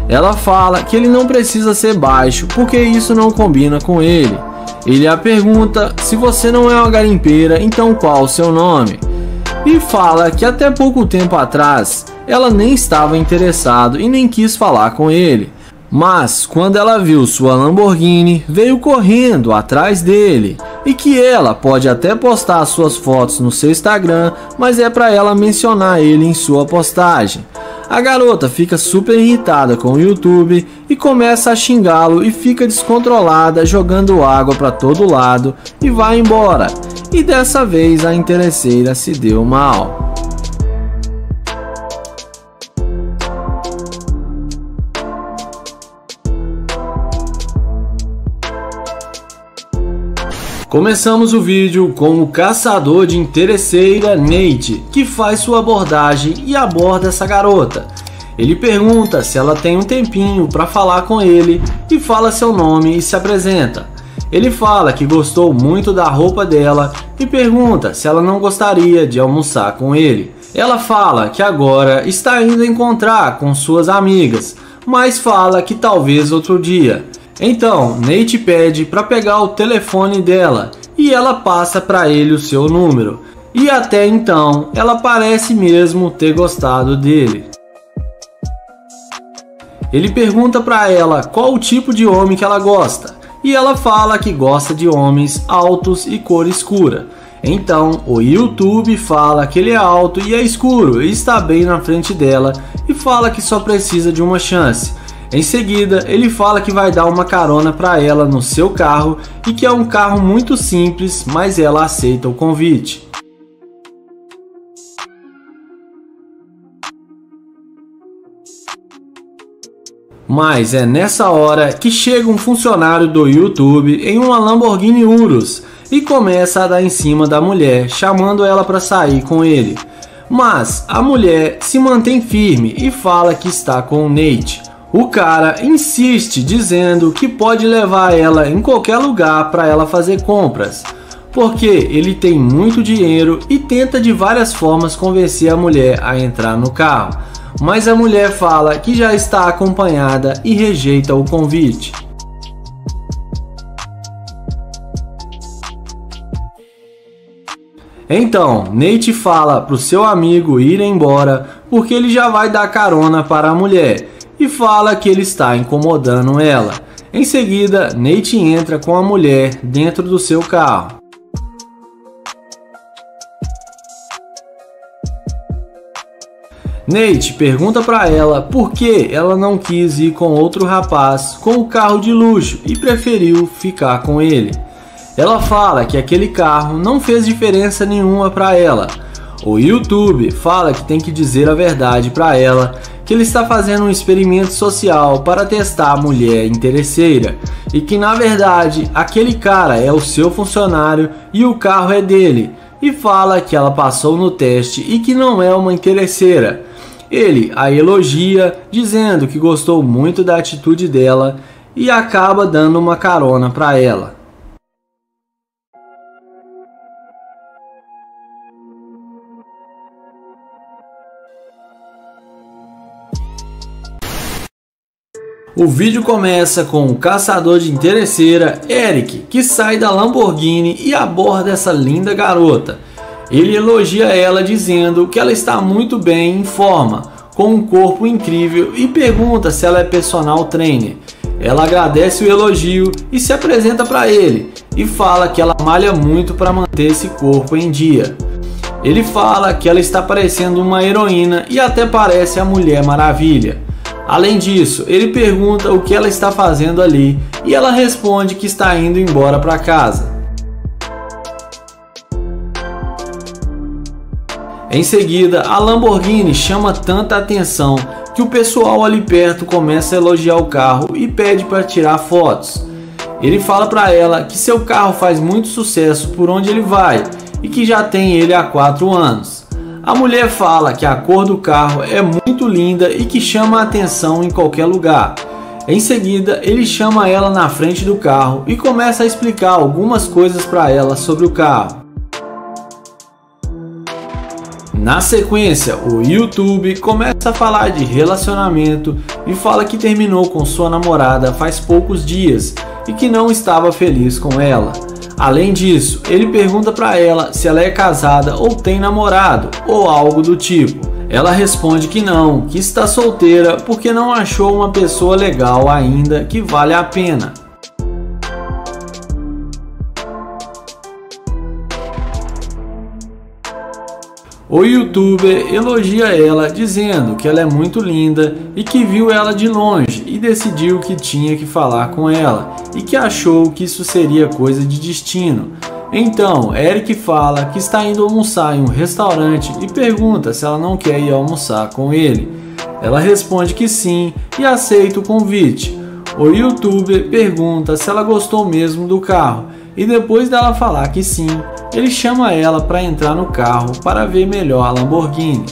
Ela fala que ele não precisa ser baixo porque isso não combina com ele. Ele a pergunta se você não é uma garimpeira, então qual o seu nome? E fala que até pouco tempo atrás ela nem estava interessado e nem quis falar com ele. Mas quando ela viu sua Lamborghini, veio correndo atrás dele e que ela pode até postar suas fotos no seu Instagram, mas é para ela mencionar ele em sua postagem. A garota fica super irritada com o YouTube e começa a xingá-lo e fica descontrolada, jogando água para todo lado e vai embora. E dessa vez a interesseira se deu mal. Começamos o vídeo com o caçador de interesseira Nate, que faz sua abordagem e aborda essa garota. Ele pergunta se ela tem um tempinho para falar com ele e fala seu nome e se apresenta. Ele fala que gostou muito da roupa dela e pergunta se ela não gostaria de almoçar com ele. Ela fala que agora está indo encontrar com suas amigas, mas fala que talvez outro dia. Então, Nate pede para pegar o telefone dela e ela passa para ele o seu número. E até então, ela parece mesmo ter gostado dele. Ele pergunta para ela qual o tipo de homem que ela gosta, e ela fala que gosta de homens altos e cor escura. Então, o YouTube fala que ele é alto e é escuro e está bem na frente dela e fala que só precisa de uma chance. Em seguida, ele fala que vai dar uma carona para ela no seu carro e que é um carro muito simples, mas ela aceita o convite. Mas é nessa hora que chega um funcionário do YouTube em uma Lamborghini Urus e começa a dar em cima da mulher, chamando ela para sair com ele. Mas a mulher se mantém firme e fala que está com o Nate. O cara insiste dizendo que pode levar ela em qualquer lugar para ela fazer compras, porque ele tem muito dinheiro e tenta de várias formas convencer a mulher a entrar no carro. Mas a mulher fala que já está acompanhada e rejeita o convite. Então, Nate fala para o seu amigo ir embora porque ele já vai dar carona para a mulher e fala que ele está incomodando ela. Em seguida, Nate entra com a mulher dentro do seu carro. Nate pergunta para ela por que ela não quis ir com outro rapaz com o carro de luxo e preferiu ficar com ele. Ela fala que aquele carro não fez diferença nenhuma para ela. O YouTube fala que tem que dizer a verdade para ela, que ele está fazendo um experimento social para testar a mulher interesseira e que na verdade aquele cara é o seu funcionário e o carro é dele, e fala que ela passou no teste e que não é uma interesseira. Ele a elogia, dizendo que gostou muito da atitude dela e acaba dando uma carona para ela. O vídeo começa com o caçador de interesseira, Eric, que sai da Lamborghini e aborda essa linda garota. Ele elogia ela dizendo que ela está muito bem em forma, com um corpo incrível e pergunta se ela é personal trainer. Ela agradece o elogio e se apresenta para ele e fala que ela malha muito para manter esse corpo em dia. Ele fala que ela está parecendo uma heroína e até parece a Mulher Maravilha. Além disso, ele pergunta o que ela está fazendo ali e ela responde que está indo embora para casa. Em seguida, a Lamborghini chama tanta atenção que o pessoal ali perto começa a elogiar o carro e pede para tirar fotos. Ele fala para ela que seu carro faz muito sucesso por onde ele vai e que já tem ele há 4 anos. A mulher fala que a cor do carro é muito linda e que chama a atenção em qualquer lugar. Em seguida, ele chama ela na frente do carro e começa a explicar algumas coisas para ela sobre o carro. Na sequência, o YouTube começa a falar de relacionamento e fala que terminou com sua namorada faz poucos dias e que não estava feliz com ela. Além disso, ele pergunta para ela se ela é casada ou tem namorado ou algo do tipo. Ela responde que não, que está solteira porque não achou uma pessoa legal ainda que vale a pena. O YouTuber elogia ela dizendo que ela é muito linda e que viu ela de longe e decidiu que tinha que falar com ela e que achou que isso seria coisa de destino. Então, Eric fala que está indo almoçar em um restaurante e pergunta se ela não quer ir almoçar com ele. Ela responde que sim e aceita o convite. O YouTuber pergunta se ela gostou mesmo do carro e depois dela falar que sim, ele chama ela para entrar no carro para ver melhor a Lamborghini.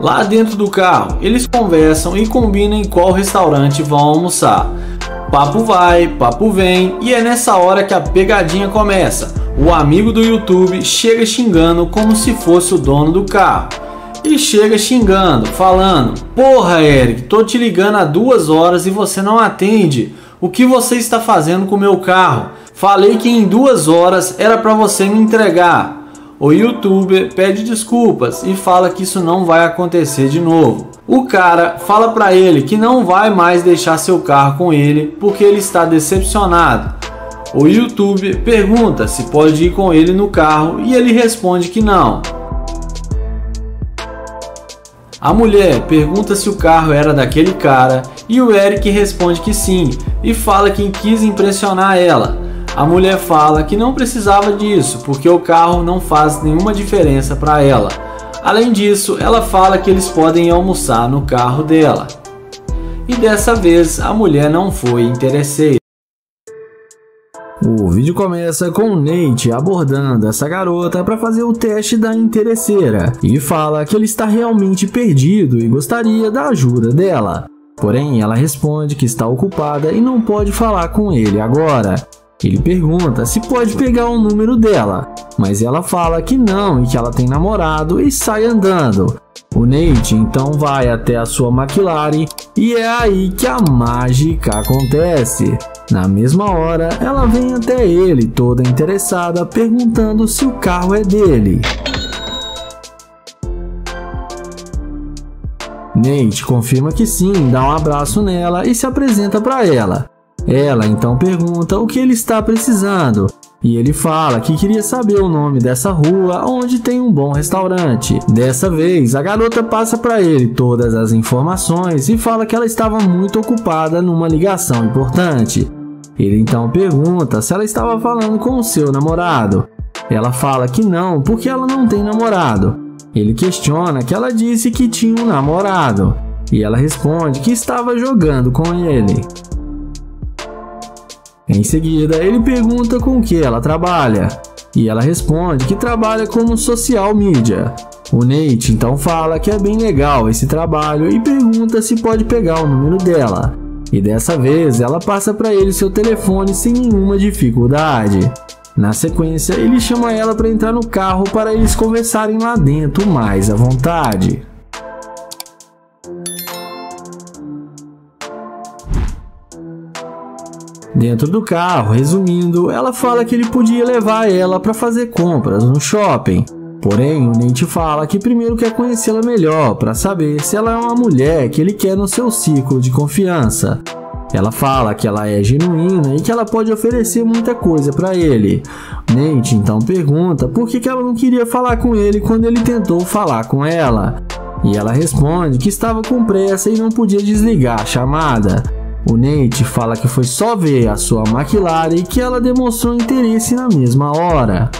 Lá dentro do carro, eles conversam e combinam em qual restaurante vão almoçar. Papo vai, papo vem, e é nessa hora que a pegadinha começa. O amigo do YouTube chega xingando como se fosse o dono do carro. E chega xingando, falando: "Porra, Eric, tô te ligando há 2 horas e você não atende. O que você está fazendo com o meu carro? Falei que em 2 horas era para você me entregar." O YouTuber pede desculpas e fala que isso não vai acontecer de novo. O cara fala para ele que não vai mais deixar seu carro com ele porque ele está decepcionado. O YouTuber pergunta se pode ir com ele no carro e ele responde que não. A mulher pergunta se o carro era daquele cara e o Eric responde que sim e fala que quis impressionar ela. A mulher fala que não precisava disso porque o carro não faz nenhuma diferença para ela. Além disso, ela fala que eles podem almoçar no carro dela. E dessa vez a mulher não foi interesseira. O vídeo começa com o Nate abordando essa garota para fazer o teste da interesseira e fala que ele está realmente perdido e gostaria da ajuda dela. Porém, ela responde que está ocupada e não pode falar com ele agora. Ele pergunta se pode pegar o número dela, mas ela fala que não e que ela tem namorado e sai andando. O Nate então vai até a sua McLaren e é aí que a mágica acontece. Na mesma hora, ela vem até ele toda interessada, perguntando se o carro é dele. Nate confirma que sim, dá um abraço nela e se apresenta para ela. Ela então pergunta o que ele está precisando e ele fala que queria saber o nome dessa rua onde tem um bom restaurante. Dessa vez, a garota passa para ele todas as informações e fala que ela estava muito ocupada numa ligação importante. Ele então pergunta se ela estava falando com o seu namorado. Ela fala que não, porque ela não tem namorado. Ele questiona que ela disse que tinha um namorado e ela responde que estava jogando com ele. Em seguida, ele pergunta com o que ela trabalha, e ela responde que trabalha como social media. O Nate então fala que é bem legal esse trabalho e pergunta se pode pegar o número dela. E dessa vez, ela passa para ele seu telefone sem nenhuma dificuldade. Na sequência, ele chama ela para entrar no carro para eles conversarem lá dentro mais à vontade. Dentro do carro, resumindo, ela fala que ele podia levar ela para fazer compras no shopping. Porém, o Nate fala que primeiro quer conhecê-la melhor para saber se ela é uma mulher que ele quer no seu ciclo de confiança. Ela fala que ela é genuína e que ela pode oferecer muita coisa para ele. Nate então pergunta por que ela não queria falar com ele quando ele tentou falar com ela. E ela responde que estava com pressa e não podia desligar a chamada. O Nate fala que foi só ver a sua McLaren e que ela demonstrou interesse na mesma hora.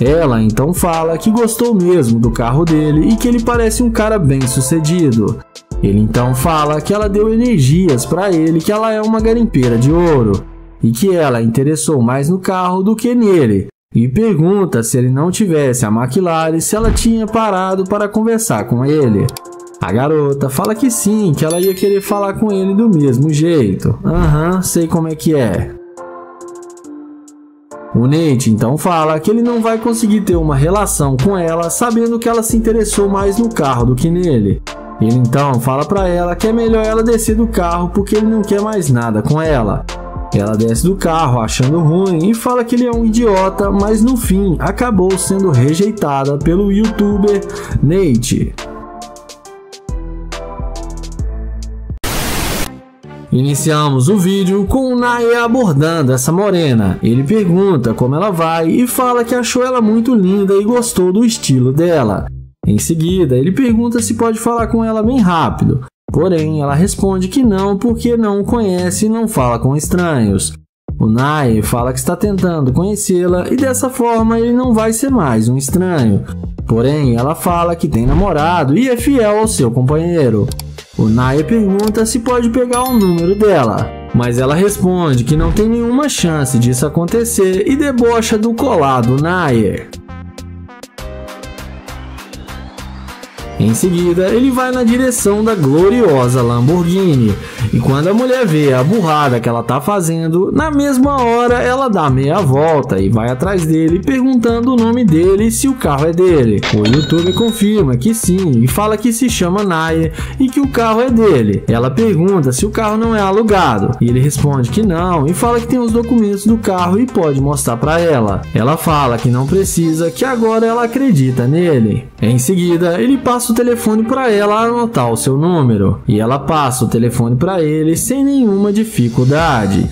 Ela então fala que gostou mesmo do carro dele e que ele parece um cara bem sucedido. Ele então fala que ela deu energias para ele, que ela é uma garimpeira de ouro e que ela interessou mais no carro do que nele. E pergunta se ele não tivesse a McLaren, se ela tinha parado para conversar com ele. A garota fala que sim, que ela ia querer falar com ele do mesmo jeito. Sei como é que é. O Nate então fala que ele não vai conseguir ter uma relação com ela sabendo que ela se interessou mais no carro do que nele. Ele então fala pra ela que é melhor ela descer do carro porque ele não quer mais nada com ela. Ela desce do carro achando ruim e fala que ele é um idiota, mas no fim acabou sendo rejeitada pelo YouTuber Nate. Iniciamos o vídeo com o Nae abordando essa morena. Ele pergunta como ela vai e fala que achou ela muito linda e gostou do estilo dela. Em seguida, ele pergunta se pode falar com ela bem rápido. Porém, ela responde que não porque não o conhece e não fala com estranhos. O Nae fala que está tentando conhecê-la e dessa forma ele não vai ser mais um estranho. Porém, ela fala que tem namorado e é fiel ao seu companheiro. O Nae pergunta se pode pegar o número dela, mas ela responde que não tem nenhuma chance disso acontecer e debocha do colado Nae. Em seguida, ele vai na direção da gloriosa Lamborghini. E quando a mulher vê a burrada que ela tá fazendo, na mesma hora ela dá meia volta e vai atrás dele perguntando o nome dele e se o carro é dele. O youtuber confirma que sim e fala que se chama Nair e que o carro é dele. Ela pergunta se o carro não é alugado e ele responde que não e fala que tem os documentos do carro e pode mostrar para ela. Ela fala que não precisa, que agora ela acredita nele. Em seguida, ele passa o telefone para ela anotar o seu número e ela passa o telefone para ele sem nenhuma dificuldade.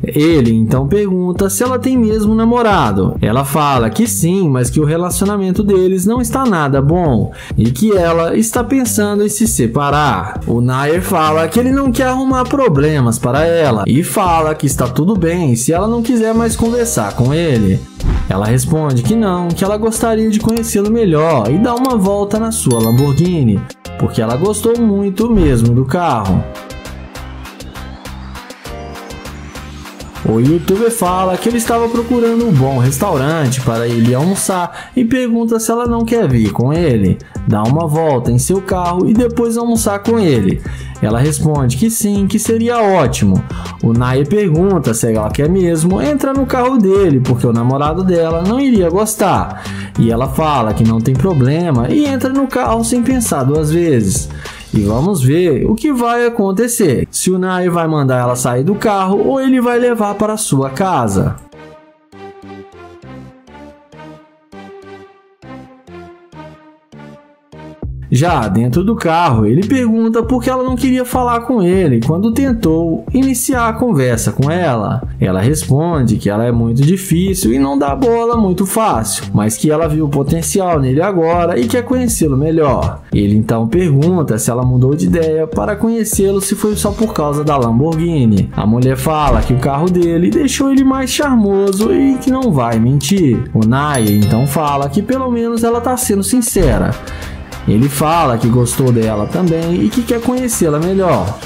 Ele então pergunta se ela tem mesmo namorado. Ela fala que sim, mas que o relacionamento deles não está nada bom e que ela está pensando em se separar. O Nair fala que ele não quer arrumar problemas para ela e fala que está tudo bem se ela não quiser mais conversar com ele. Ela responde que não, que ela gostaria de conhecê-lo melhor e dar uma volta na sua Lamborghini, porque ela gostou muito mesmo do carro. O youtuber fala que ele estava procurando um bom restaurante para ele almoçar e pergunta se ela não quer vir com ele, dar uma volta em seu carro e depois almoçar com ele. Ela responde que sim, que seria ótimo. O Nair pergunta se ela quer mesmo entrar no carro dele, porque o namorado dela não iria gostar. E ela fala que não tem problema e entra no carro sem pensar duas vezes. E vamos ver o que vai acontecer, se o Nair vai mandar ela sair do carro ou ele vai levar para a sua casa. Já dentro do carro, ele pergunta por que ela não queria falar com ele quando tentou iniciar a conversa com ela. Ela responde que ela é muito difícil e não dá bola muito fácil, mas que ela viu o potencial nele agora e quer conhecê-lo melhor. Ele então pergunta se ela mudou de ideia para conhecê-lo, se foi só por causa da Lamborghini. A mulher fala que o carro dele deixou ele mais charmoso e que não vai mentir. O Nair então fala que pelo menos ela está sendo sincera. Ele fala que gostou dela também e que quer conhecê-la melhor.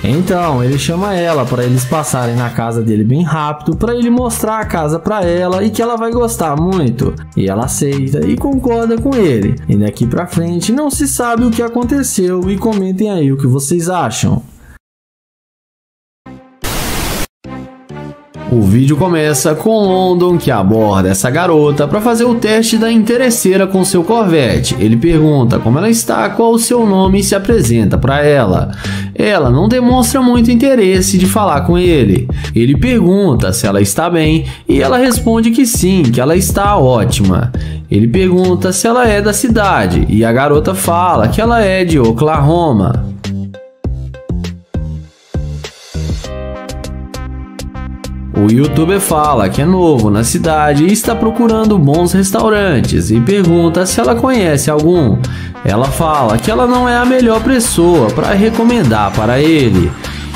Então ele chama ela para eles passarem na casa dele bem rápido para ele mostrar a casa para ela e que ela vai gostar muito. E ela aceita e concorda com ele. E daqui para frente não se sabe o que aconteceu e comentem aí o que vocês acham. O vídeo começa com London, que aborda essa garota para fazer o teste da interesseira com seu Corvette. Ele pergunta como ela está, qual o seu nome e se apresenta para ela. Ela não demonstra muito interesse de falar com ele. Ele pergunta se ela está bem e ela responde que sim, que ela está ótima. Ele pergunta se ela é da cidade e a garota fala que ela é de Oklahoma. O youtuber fala que é novo na cidade e está procurando bons restaurantes e pergunta se ela conhece algum. Ela fala que ela não é a melhor pessoa para recomendar para ele.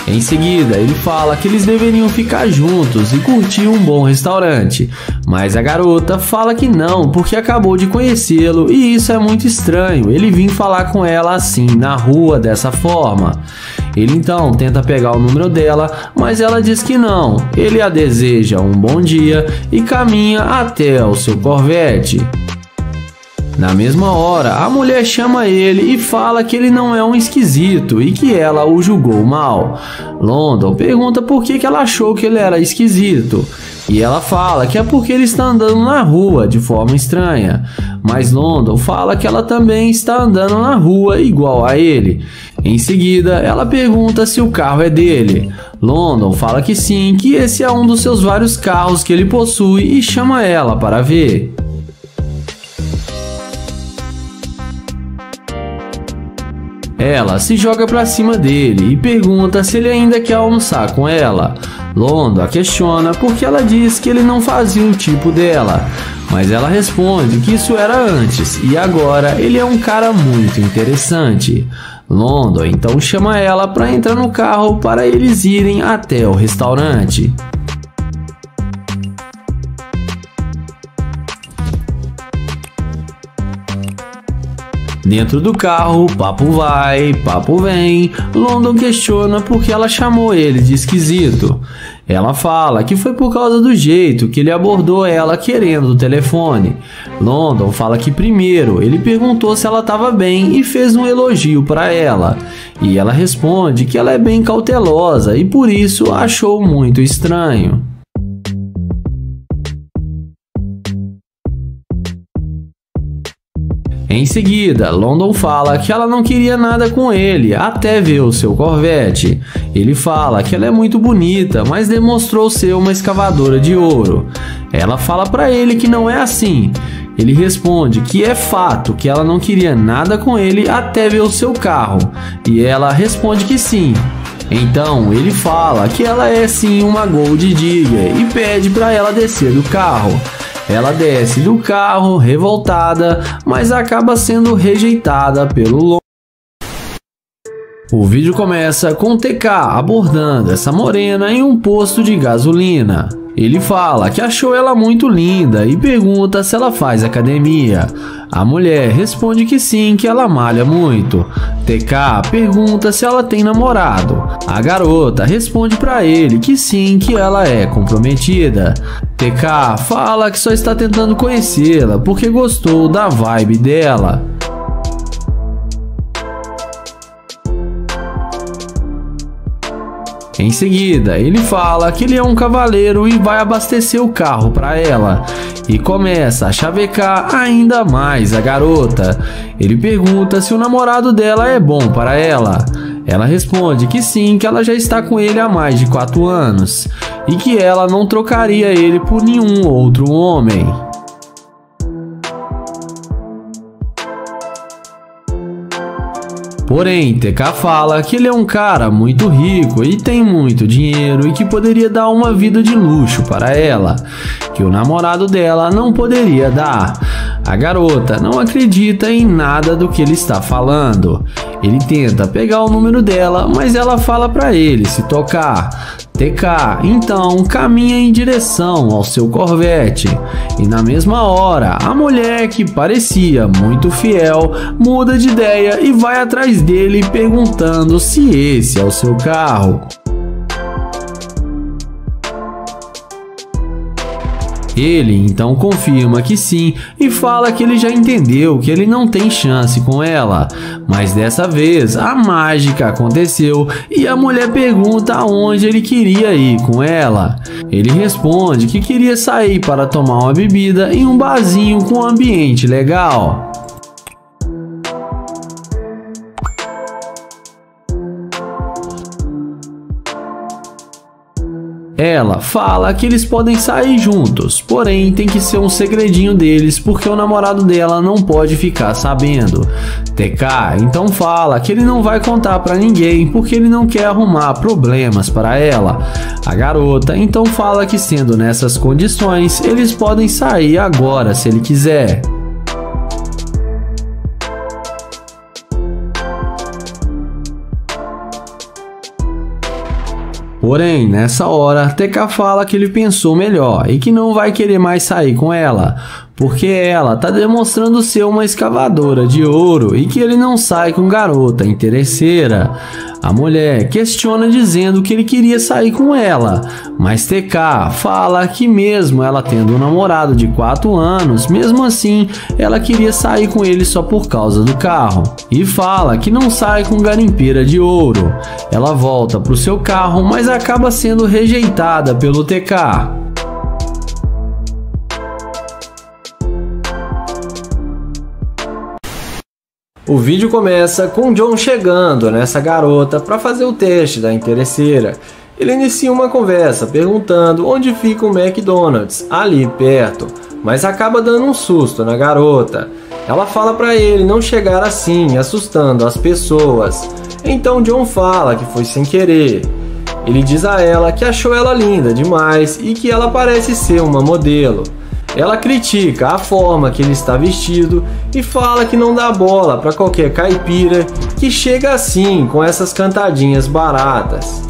Em seguida, ele fala que eles deveriam ficar juntos e curtir um bom restaurante, mas a garota fala que não, porque acabou de conhecê-lo e isso é muito estranho, ele vir falar com ela assim, na rua, dessa forma. Ele então tenta pegar o número dela, mas ela diz que não. Ele a deseja um bom dia e caminha até o seu Corvette. Na mesma hora, a mulher chama ele e fala que ele não é um esquisito e que ela o julgou mal. London pergunta por que ela achou que ele era esquisito. E ela fala que é porque ele está andando na rua de forma estranha. Mas London fala que ela também está andando na rua igual a ele. Em seguida, ela pergunta se o carro é dele. London fala que sim, que esse é um dos seus vários carros que ele possui e chama ela para ver. Ela se joga pra cima dele e pergunta se ele ainda quer almoçar com ela. London a questiona porque ela diz que ele não fazia o tipo dela, mas ela responde que isso era antes e agora ele é um cara muito interessante. London então chama ela para entrar no carro para eles irem até o restaurante. Dentro do carro, papo vai, papo vem. London questiona por que ela chamou ele de esquisito. Ela fala que foi por causa do jeito que ele abordou ela querendo o telefone. London fala que primeiro ele perguntou se ela estava bem e fez um elogio para ela. E ela responde que ela é bem cautelosa e por isso achou muito estranho. Em seguida, London fala que ela não queria nada com ele até ver o seu Corvette. Ele fala que ela é muito bonita, mas demonstrou ser uma escavadora de ouro. Ela fala para ele que não é assim. Ele responde que é fato que ela não queria nada com ele até ver o seu carro. E ela responde que sim. Então ele fala que ela é sim uma Gold Digger e pede para ela descer do carro. Ela desce do carro revoltada, mas acaba sendo rejeitada pelo London. O vídeo começa com TK abordando essa morena em um posto de gasolina. Ele fala que achou ela muito linda e pergunta se ela faz academia. A mulher responde que sim, que ela malha muito. TK pergunta se ela tem namorado. A garota responde para ele que sim, que ela é comprometida. TK fala que só está tentando conhecê-la porque gostou da vibe dela. Em seguida, ele fala que ele é um cavaleiro e vai abastecer o carro para ela. E começa a chavecar ainda mais a garota. Ele pergunta se o namorado dela é bom para ela. Ela responde que sim, que ela já está com ele há mais de 4 anos. E que ela não trocaria ele por nenhum outro homem. Porém, TK fala que ele é um cara muito rico e tem muito dinheiro e que poderia dar uma vida de luxo para ela, que o namorado dela não poderia dar. A garota não acredita em nada do que ele está falando. Ele tenta pegar o número dela, mas ela fala para ele se tocar. TK então caminha em direção ao seu Corvette e na mesma hora a mulher, que parecia muito fiel, muda de ideia e vai atrás dele perguntando se esse é o seu carro. Ele então confirma que sim e fala que ele já entendeu que ele não tem chance com ela, mas dessa vez a mágica aconteceu e a mulher pergunta aonde ele queria ir com ela. Ele responde que queria sair para tomar uma bebida em um barzinho com um ambiente legal. Ela fala que eles podem sair juntos, porém tem que ser um segredinho deles porque o namorado dela não pode ficar sabendo. TK então fala que ele não vai contar pra ninguém porque ele não quer arrumar problemas para ela. A garota então fala que sendo nessas condições, eles podem sair agora se ele quiser. Porém, nessa hora, TK fala que ele pensou melhor e que não vai querer mais sair com ela, porque ela tá demonstrando ser uma escavadora de ouro e que ele não sai com garota interesseira. A mulher questiona dizendo que ele queria sair com ela, mas TK fala que mesmo ela tendo um namorado de 4 anos, mesmo assim ela queria sair com ele só por causa do carro. E fala que não sai com garimpeira de ouro. Ela volta pro seu carro, mas acaba sendo rejeitada pelo TK. O vídeo começa com John chegando nessa garota para fazer o teste da interesseira. Ele inicia uma conversa perguntando onde fica o McDonald's, ali perto, mas acaba dando um susto na garota. Ela fala para ele não chegar assim, assustando as pessoas. Então John fala que foi sem querer. Ele diz a ela que achou ela linda demais e que ela parece ser uma modelo. Ela critica a forma que ele está vestido e fala que não dá bola para qualquer caipira que chega assim com essas cantadinhas baratas.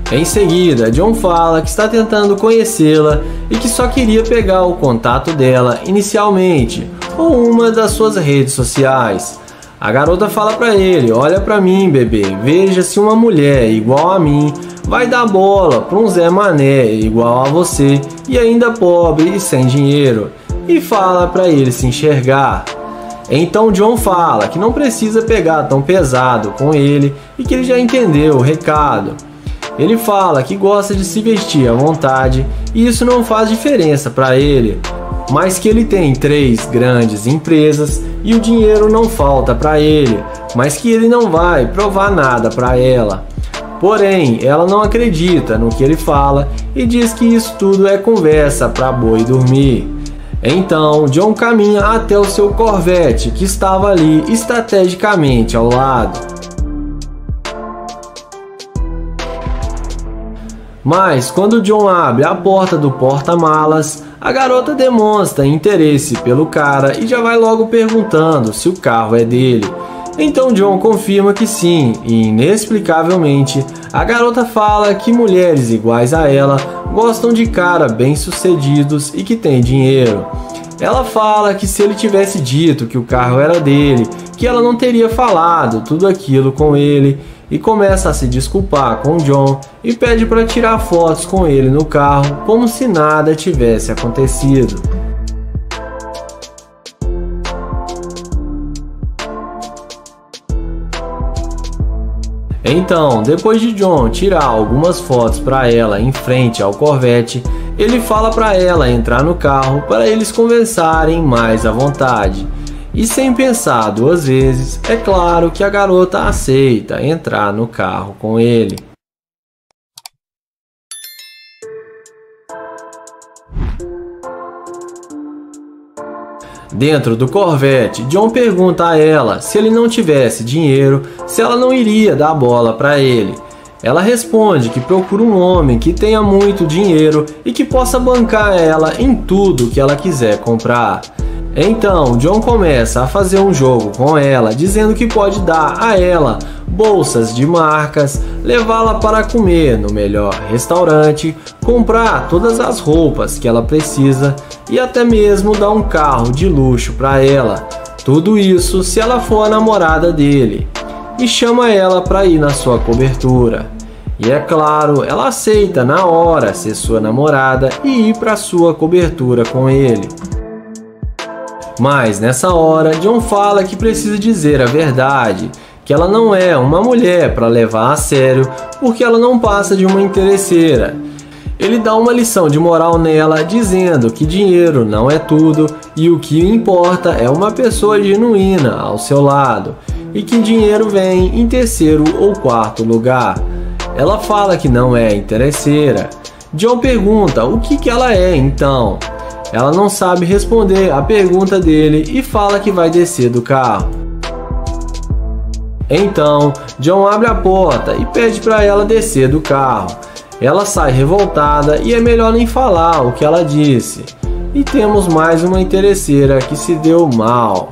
Em seguida, John fala que está tentando conhecê-la e que só queria pegar o contato dela inicialmente, ou uma das suas redes sociais. A garota fala para ele: olha para mim, bebê, veja se uma mulher igual a mim vai dar bola para um Zé Mané igual a você e ainda pobre e sem dinheiro, e fala para ele se enxergar. Então John fala que não precisa pegar tão pesado com ele e que ele já entendeu o recado. Ele fala que gosta de se vestir à vontade e isso não faz diferença para ele, mas que ele tem 3 grandes empresas e o dinheiro não falta para ele, mas que ele não vai provar nada para ela. Porém, ela não acredita no que ele fala e diz que isso tudo é conversa para boi dormir. Então, John caminha até o seu Corvette, que estava ali estrategicamente ao lado. Mas, quando John abre a porta do porta-malas, a garota demonstra interesse pelo cara e já vai logo perguntando se o carro é dele. Então John confirma que sim, e inexplicavelmente a garota fala que mulheres iguais a ela gostam de cara bem-sucedidos e que tem dinheiro. Ela fala que se ele tivesse dito que o carro era dele, que ela não teria falado tudo aquilo com ele, e começa a se desculpar com John e pede para tirar fotos com ele no carro como se nada tivesse acontecido. Então, depois de John tirar algumas fotos para ela em frente ao Corvette, ele fala para ela entrar no carro para eles conversarem mais à vontade. E sem pensar 2 vezes, é claro que a garota aceita entrar no carro com ele. Dentro do Corvette, John pergunta a ela se ele não tivesse dinheiro, se ela não iria dar bola para ele. Ela responde que procura um homem que tenha muito dinheiro e que possa bancar ela em tudo que ela quiser comprar. Então, John começa a fazer um jogo com ela, dizendo que pode dar a ela bolsas de marcas, levá-la para comer no melhor restaurante, comprar todas as roupas que ela precisa e até mesmo dar um carro de luxo para ela. Tudo isso se ela for a namorada dele. E chama ela para ir na sua cobertura. E é claro, ela aceita na hora ser sua namorada e ir para sua cobertura com ele. Mas nessa hora, John fala que precisa dizer a verdade, que ela não é uma mulher para levar a sério, porque ela não passa de uma interesseira. Ele dá uma lição de moral nela, dizendo que dinheiro não é tudo e o que importa é uma pessoa genuína ao seu lado, e que dinheiro vem em 3º ou 4º lugar. Ela fala que não é interesseira. John pergunta o que ela é então. Ela não sabe responder a pergunta dele e fala que vai descer do carro. Então, John abre a porta e pede para ela descer do carro. Ela sai revoltada e é melhor nem falar o que ela disse. E temos mais uma interesseira que se deu mal.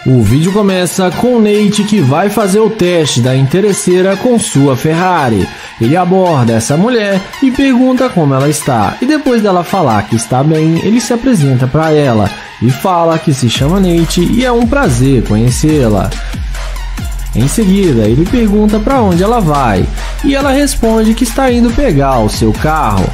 O vídeo começa com Nate, que vai fazer o teste da interesseira com sua Ferrari. Ele aborda essa mulher e pergunta como ela está, e depois dela falar que está bem, ele se apresenta para ela e fala que se chama Nate e é um prazer conhecê-la. Em seguida, ele pergunta para onde ela vai, e ela responde que está indo pegar o seu carro.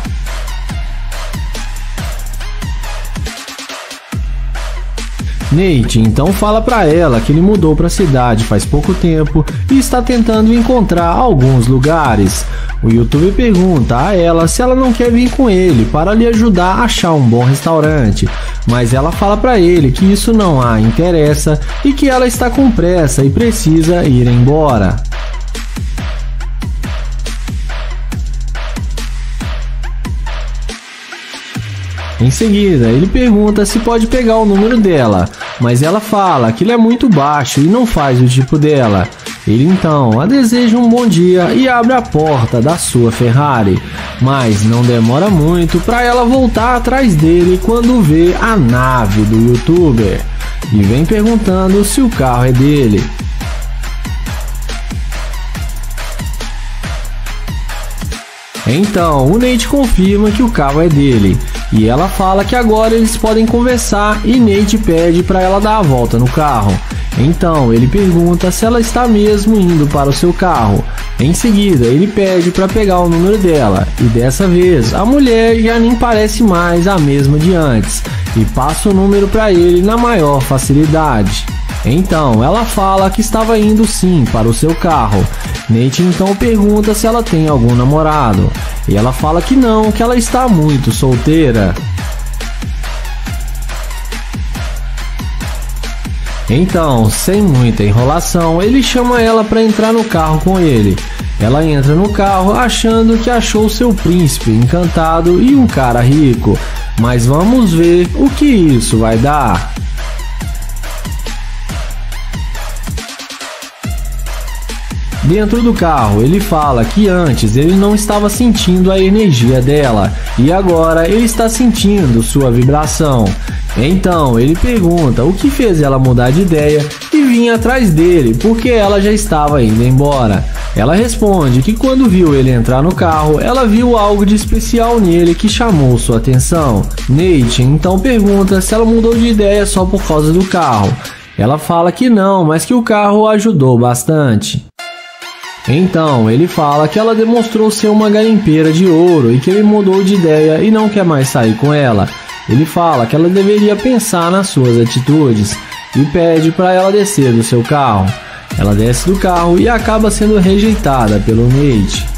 Nate então fala para ela que ele mudou para a cidade faz pouco tempo e está tentando encontrar alguns lugares. O youtuber pergunta a ela se ela não quer vir com ele para lhe ajudar a achar um bom restaurante, mas ela fala para ele que isso não a interessa e que ela está com pressa e precisa ir embora. Em seguida, ele pergunta se pode pegar o número dela, mas ela fala que ele é muito baixo e não faz o tipo dela. Ele então a deseja um bom dia e abre a porta da sua Ferrari, mas não demora muito para ela voltar atrás dele quando vê a nave do youtuber e vem perguntando se o carro é dele. Então, o Nate confirma que o carro é dele, e ela fala que agora eles podem conversar e Nate pede para ela dar a volta no carro. Então, ele pergunta se ela está mesmo indo para o seu carro. Em seguida, ele pede para pegar o número dela, e dessa vez a mulher já nem parece mais a mesma de antes, e passa o número para ele na maior facilidade. Então, ela fala que estava indo sim para o seu carro. Nate então pergunta se ela tem algum namorado, e ela fala que não, que ela está muito solteira. Então, sem muita enrolação, ele chama ela para entrar no carro com ele. Ela entra no carro achando que achou seu príncipe encantado e um cara rico, mas vamos ver o que isso vai dar. Dentro do carro, ele fala que antes ele não estava sentindo a energia dela e agora ele está sentindo sua vibração. Então ele pergunta o que fez ela mudar de ideia e vir atrás dele porque ela já estava indo embora. Ela responde que quando viu ele entrar no carro, ela viu algo de especial nele que chamou sua atenção. Nate então pergunta se ela mudou de ideia só por causa do carro. Ela fala que não, mas que o carro ajudou bastante. Então, ele fala que ela demonstrou ser uma garimpeira de ouro e que ele mudou de ideia e não quer mais sair com ela. Ele fala que ela deveria pensar nas suas atitudes e pede para ela descer do seu carro. Ela desce do carro e acaba sendo rejeitada pelo Nate.